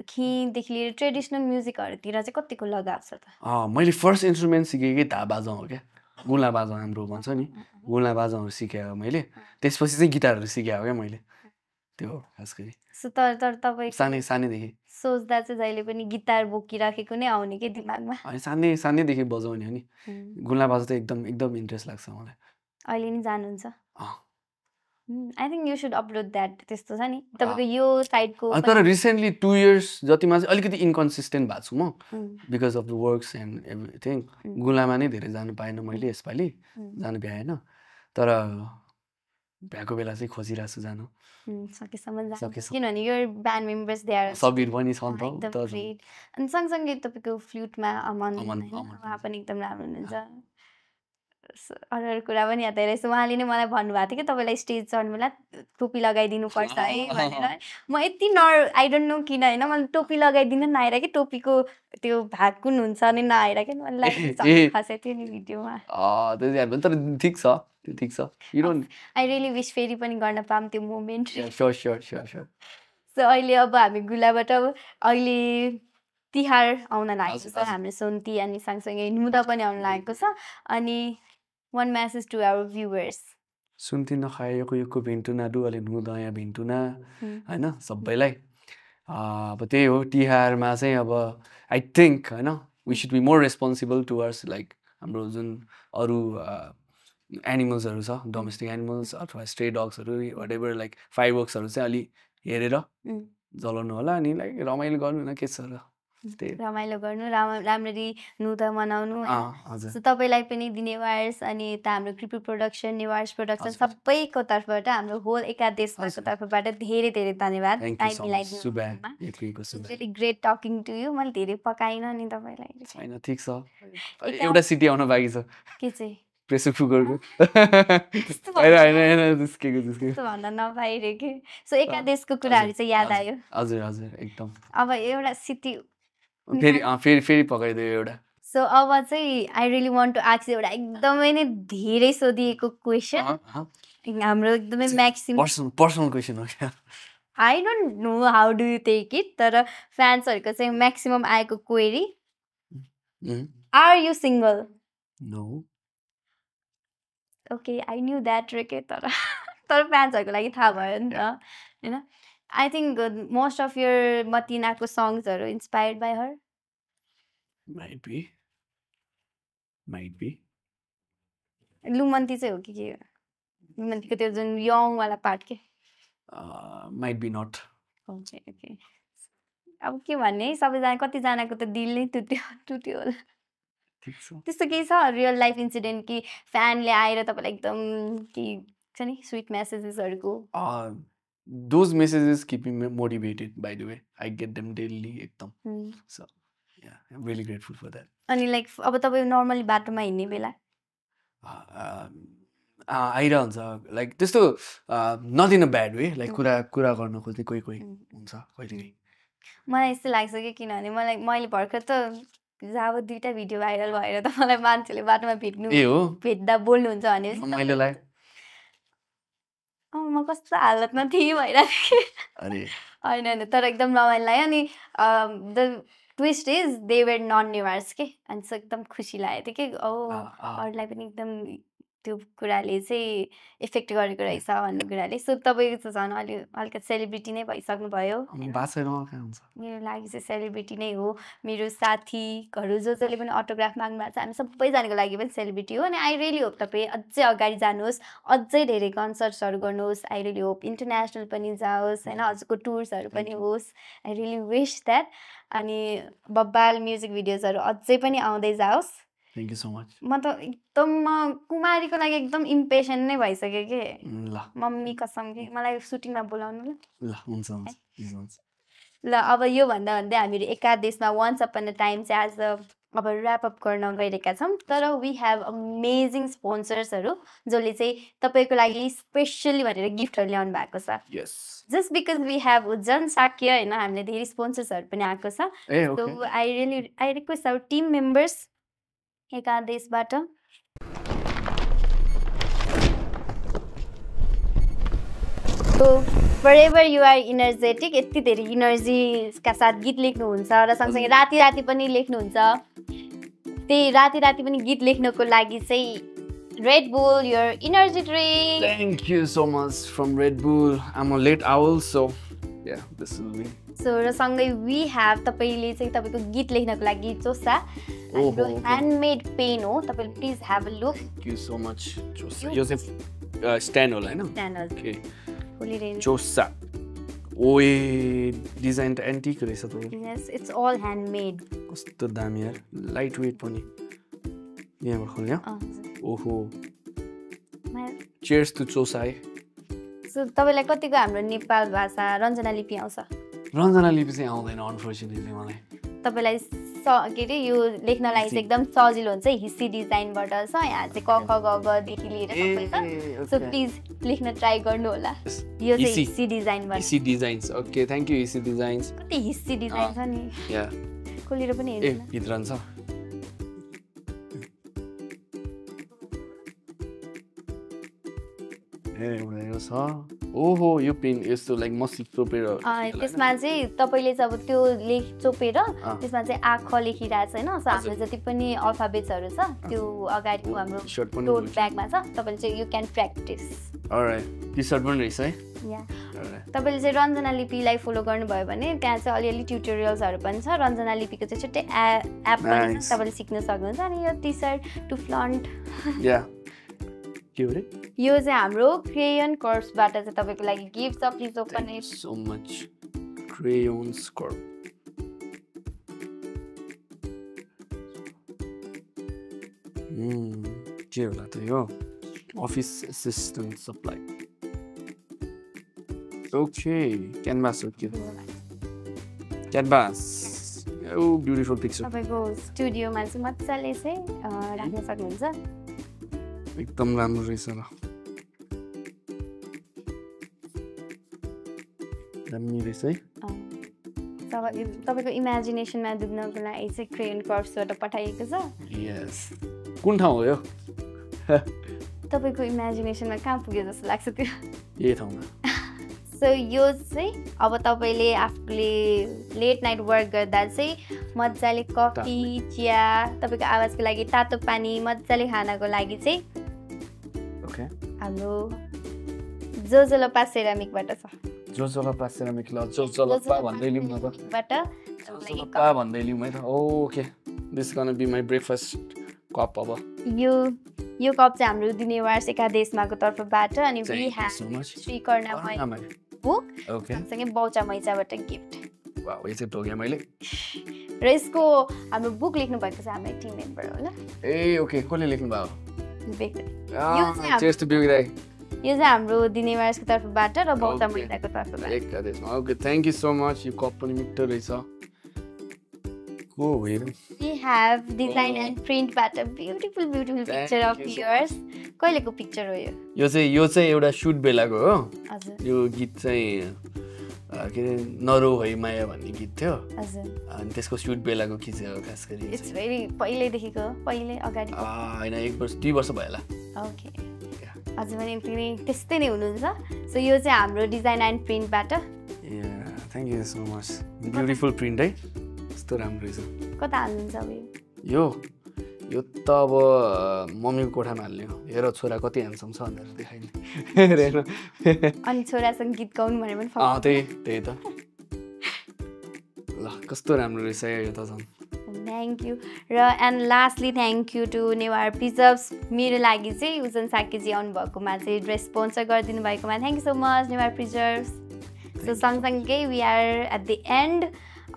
खिँदेखि लिएर ट्रेडिसनल म्युजिकहरूतिर चाहिँ कतिको लगाव छ त मैले फर्स्ट इन्स्ट्रुमेन्ट सिकेकै बाजा हो क्या गुला बाजा हाम्रो भन्छ नि गुला बाजाहरू सिकेँ मैले त्यसपछि चाहिँ गिटारहरू सिकेँ क्या मैले त्यो खास गरी सो तर तपाईँ सानैदेखि सोच्दा चाहिँ जहिले पनि गिटार बोकिराखेको नै आउने के दिमागमा सानैदेखि बजाउने हो नि गुला बाजा त एकदम इन्ट्रेस्ट लाग्छ मलाई अहिले नि जानुहुन्छ I think you should upload that त्यस्तो छ नि तपाईँको यो साइडको तर रिसेन्टली 2 इयर्स जतिमा चाहिँ अलिकति इन्कन्सिस्टेन्ट भएको छु म because of the works and everything गुलामा नै धेरै जानु पाएन मैले यसपालि जानु भ्याएन तर भ्याएको बेला चाहिँ खोजिरहेको छु जानु सकेसम्म किनभने यो ब्यान्ड मेम्बर्स दे आर सबिर पनि छ नि त अनि सँगसँगै तपाईँको फ्लुटमा अमन उहाँ पनि एकदम राम्रो हुनुहुन्छ अरू कुरा पनि याद आइरहेछ उहाँले नै मलाई भन्नुभएको थियो कि तपाईँलाई स्टेज चढ्नु बेला टोपी लगाइदिनुपर्छ है भनेर म यति आई डोन्ट नो किन होइन मलाई टोपी लगाइदिनु नआएर कि टोपीको त्यो भाग कुन हुन्छ नि नआएर कि मलाई खसेको थियो नि भिडियोमा तर ठिक छ त्यो ठिक छ you don't I really wish फेरि पनि गर्न पाऊँ त्यो moment sure sure sure sure so अहिले अब हामी गुलाबाट अहिले तिहार आउन लागेको छ हाम्रो सोन्ती अनि सँगसँगै नुदा पनि आउन लागेको छ अनि one message to our viewers सुन्ती नखाएको यो भेन्टुना डुवाले नुदा यहाँ भेन्टुना हैन सबैलाई अब त्यही हो तिहारमा चाहिँ अब आई थिङ्क हैन we should be more responsible towards like हाम्रो जुन अरू एनिमल्सहरू छ डोमेस्टिक एनिमल्स अथवा स्ट्रे डग्सहरू वाट एभर लाइक फायर वर्क्सहरू चाहिँ अलि हेरेर जलाउनु होला अनि लाइक रमाइलो गर्नु न के छ र रमाइलो गर्नु राम्ररी नुदा मनाउनु सो तपाईँलाई पनि दिनेवार्स अनि यता हाम्रो कृपु प्रोडक्सन नेवार्स प्रोडक्सन सबैको तर्फबाट हाम्रो होल एकादेशको तर्फबाट धेरै धेरै धन्यवाद टाइम मिलाइदिनु ग्रेट टकिङ टु यु मैले धेरै पकाइन नि तपाईँलाई हैन ठीक छ एउटा सिटी आउन बाँकी छ के चाहिँ प्रेसर कुकरको त्यस्तो भन्दा नपाइरहे कि सो एकादेशको कुराहरू चाहिँ याद आयो हजुर हजुर एकदम अब एउटा सिटी फेरि पकाइदियो एउटा सो अब चाहिँ I really want to ask एउटा एकदमै नै धेरै सोधिएको क्वेसन हाम्रो एकदमै म्याक्सिमम पर्सनल क्वेसन हो क्या I don't know how do you take it तर फ्यान्सहरूको चाहिँ म्याक्सिमम आएको query are you single no okay I knew that रे के तर फ्यान्सहरूको लागि थाहा भयो नि त होइन I think most of your Matinako songs are inspired by her. Might be. Lumanti चाहिँ हो कि के Lumanti को त्यो जुन young वाला part के might be not. Okay. अब के भन्ने सबैजना कतिजनाको त दिल नै टुट्यो होला त्यस्तो केही छ रियल लाइफ इन्सिडेन्ट कि फ्यानले आएर तपाईँलाई एकदम के छ नि sweet मेसेजेसहरूको Those messages keep me motivated, by the way. I get them daily, ekdam. So, yeah, I'm really grateful for that. And like, अब तपाईं normally बाटोमा हिँड्ने बेला आइरहन्छ like त्यस्तो not in a bad way, like कुरा गर्न खोज्ने कोही हुन्छ कहिलेकाहीँ मलाई यस्तो लाग्छ कि किनभने मैले भर्खर त जब दुईटा भिडियो भाइरल भएर त मलाई मान्छेले बाटोमा भेट्दा बोल्नुहुन्छ भने मैले लाइक म कस्तो हालतमा थिएँ भइरहेको थिएँ होइन तर एकदम रमाइलो लाग्यो अनि the twist is they were none Newars के अनि एकदम खुसी लागेको थियो कि अरूलाई पनि एकदम त्यो कुराले चाहिँ इफेक्ट गरेको रहेछ भन्ने कुराले सो तपाईँ त झन् अलिकति सेलिब्रिटी नै भइसक्नु भयो मेरो लागि चाहिँ सेलिब्रिटी नै हो मेरो साथीहरू जसले पनि अटोग्राफ माग्नु भएको छ हामी सबैजनाको लागि पनि सेलिब्रिटी हो अनि आई रियली होप तपाईँ अझै अगाडि जानुहोस् अझै धेरै कन्सर्ट्सहरू गर्नुहोस् आई रियली होप इन्टरनेसनल पनि जाओस् होइन अझको टुर्सहरू पनि होस् आई रियली विश द्याट अनि बब्बाल म्युजिक भिडियोजहरू अझै पनि आउँदै जाओस् थ्याङ्क यू सो मच म त एकदम कुमारीको लागि एकदम इम्पेसेन्ट नै भइसक्यो कि ल मम्मी कसम कि मलाई सुटिङमा बोलाउनु ल हुन्छ ल अब यो भन्दा भन्दै हामीहरू एकादेशमा वन्स अपन अ टाइम चाहिँ आज अब ऱ्याप अप गर्न गइरहेका छौँ तर वी हेभ अमेजिङ स्पोन्सर्सहरू जसले चाहिँ तपाईँको लागि स्पेसली भनेर गिफ्टहरू ल्याउनु भएको छ जस्ट बिकज वी हेभ जनसाक्य होइन हामीले धेरै स्पोन्सर्सहरू पनि आएको छ so I request our team members एकादेशबाट so wherever you are energetic यति धेरै इनर्जीका साथ गीत लेख्नुहुन्छ र सँगसँगै राति राति पनि लेख्नुहुन्छ त्यही राति राति पनि गीत लेख्नको लागि चाहिँ Red Bull your energy drink. Thank you so much from Red Bull. I'm a late owl so yeah this will be. So र सँगै we have तपाईले चाहिँ तपाईको गीत लेख्नको लागि चोसा handmade pen हो तपाईले please have a look. Thank you so much Chausa यो चाहिँ स्ट्यान्ड होला हैन स्ट्यान्ड होला ओके फुली चोसा ओए डिजाइन त एन्टिक रहेछ त यस इट्स ऑल हैंडमेड कस्तो दामी यार लाइट वेट पनि यहाँबाट खोल्यो ओहो चीयर्स टु चोसा है सो तपाईलाई कतिको हाम्रो नेपाल भाषा रञ्जना लिपि आउँछ रञ्जना लिपि चाहिँ आउँदैन अनफर्चुनेटली मलाई तपाईलाई के अरे यो लेख्नलाई चाहिँ एकदम सजिलो हुन्छ हिस्सी डिजाइनबाट छ यहाँ चाहिँ क ख ग ग देखि लिएर सबै छ सो प्लिज लेख्न ट्राई गर्नु होला यो चाहिँ हिस्सी डिजाइनबाट Hissi designs okay thank you Hissi designs कति हिस्सी डिजाइन छ नि या खोलेर पनि हेर्नु न भित्र छ ए यो छ ओहो यो पेन यस्तो लाइक मसी चोपेर त्यसमा चाहिँ तपाईँले चाहिँ अब त्यो लेख चोपेर त्यसमा चाहिँ आँख लेखिरहेको छ होइन सो हाम्रो जति पनि अल्फाबेट्सहरू छ त्यो अगाडिको हाम्रो टोट ब्यागमा छ तपाईँले चाहिँ you can practise alright T shirt पनि रहेछ है या तपाईँले चाहिँ रञ्जना लिपिलाई फलो गर्नुभयो भने त्यहाँ चाहिँ अलिअलि ट्युटोरियल्सहरू पनि छ रञ्जना लिपिको चाहिँ छुट्टै एप पनि छ तपाईँले सिक्न सक्नुहुन्छ अनि यो टी सर्ट टु फ्लन्ट के हो रे यो चाहिँ हाम्रो क्रेयन कर्सबाट चाहिँ तपाईँको लागि गिफ्ट छ please open it so much crayon कर्स के होला त यो office assistant supply okay canvas हो के क्यानभास ओ ब्युटिफुल पिक्चर तपाईँको स्टुडियोमा चाहिँ मजाले चाहिँ राख्न सक्नुहुन्छ एकदम राम्रो रहेछ ल दामी रहेछ है तपाईँको इमेजिनेसनमा डुब्नको लागि चाहिँ क्रेयन कर्सबाट पठाइएको छ यस कुन ठाउँ हो यो तपाईँको इमेजिनेसनमा कहाँ पुग्यो जस्तो लाग्छ त्यो यही ठाउँमा सो यो चाहिँ अब तपाईँले आफूले लेट नाइट वर्क गर्दा चाहिँ मजाले कफी चिया तपाईँको आवाजको लागि तातो पानी मजाले खानको लागि चाहिँ हाम्रो जोजोलोपा सेरामिकबाट छ जोजोलोपा सेरामिक ल जोजोलोपा भन्दै लिउँ न त जोजोलोपा भन्दै लिउँ है त okay this gonna be my breakfast cup अब यो कप चाहिँ हाम्रो दिनेवार एकादेशमाको तर्फबाट अनि we have Shri Karnamaya book सँगै बौचा मैचाबाट गिफ्ट वाउ यो चाहिँ टोके मैले र यसको हाम्रो बुक लेख्नु भएको छ हाम्रो टिम मेम्बर होला ए ओके कसले लेख्नु भयो यो चाहिँ हाम्रो दिनेवारको तर्फबाट र बौद्ध महिलाको तर्फबाट okay thank you so much यो कप पनि मिठो रहेछ को हेर वी हैव डिजाइन एन्ड प्रिन्टबाट ब्युटिफुल पिक्चर अफ योर्स कहिलेको पिक्चर हो यो चाहिँ एउटा सुट बेलाको हो हजुर यो गीत चाहिँ के अरे नरो है माया भन्ने गीत थियो हजुर अनि त्यसको सुट बेलाको खिचेको खास गरी इट्स भेरी पहिलेदेखिको पहिले अगाडि हैन 1 वर्ष 2 वर्ष भयो होला ओके हजुर पनि तिमी त्यस्तै नै हुनुहुन्छ सो यो चाहिँ हाम्रो डिजाइन एन्ड प्रिन्टबाट thank you so much beautiful print है कस्तो राम्रो छ कता हाल्नुहुन्छ अब यो त अब मम्मीको कोठामा हाल्ने हो हेर छोरा कति ह्यान्डसम छ भनेर देखाइने अनि छोरासँग गीत गाउनु भने पनि त्यही त ल कस्तो राम्रो रहेछ यो त झन् थ्याङ्क यू र and lastly thank you to Newar preserves मेरो लागि चाहिँ उजन साकेजी आउनुभएकोमा चाहिँ ड्रेस स्पोन्सर गरिदिनु भएकोमा thank you so much Newar preserves so सँगसँगै we are at the end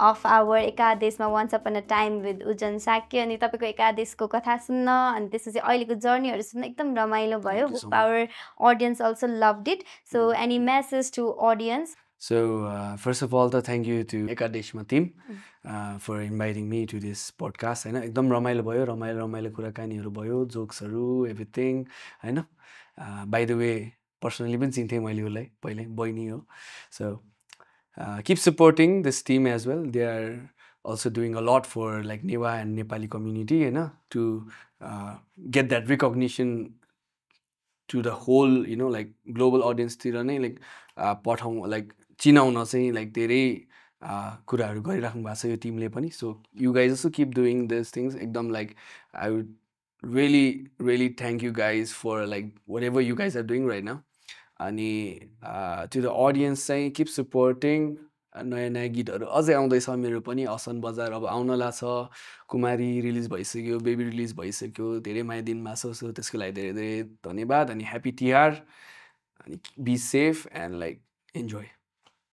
of our एकादेशमा once upon a time with Ujan Shakya अनि तपाईँको एकादेशको कथा सुन्न अनि त्यसपछि अहिलेको जर्नीहरू सुन्न एकदम रमाइलो भयो hope our audience also loved it so any message to audience So first of all, thank you to Ekadeshma team for inviting me to this podcast. हैन एकदम रमाइलो भयो रमाइलो कुराकानीहरू भयो जोक्सहरू एभ्रिथिङ हैन बाइ द वे पर्सनली पनि चिन्थेँ मैले उसलाई पहिले बहिनी हो so keep supporting this team as well. They are also doing a lot for like Newa and Nepali community to get that recognition to the whole like global audience तिर नै like पठाउँ like चिनाउन चाहिँ like धेरै कुराहरू गरिराख्नु भएको छ यो टिमले पनि so you guys also keep doing these things एकदम like I would really thank you guys for like whatever you guys are doing right now अनि to the audience चाहिँ keep supporting नयाँ गीतहरू अझै आउँदैछ मेरो पनि असन बजार अब आउनला छ कुमारी रिलिज भइसक्यो बेबी रिलिज भइसक्यो धेरै माया दिनमा छ सो त्यसको लागि धेरै धेरै धन्यवाद अनि ह्याप्पी तिहार अनि be safe and like enjoy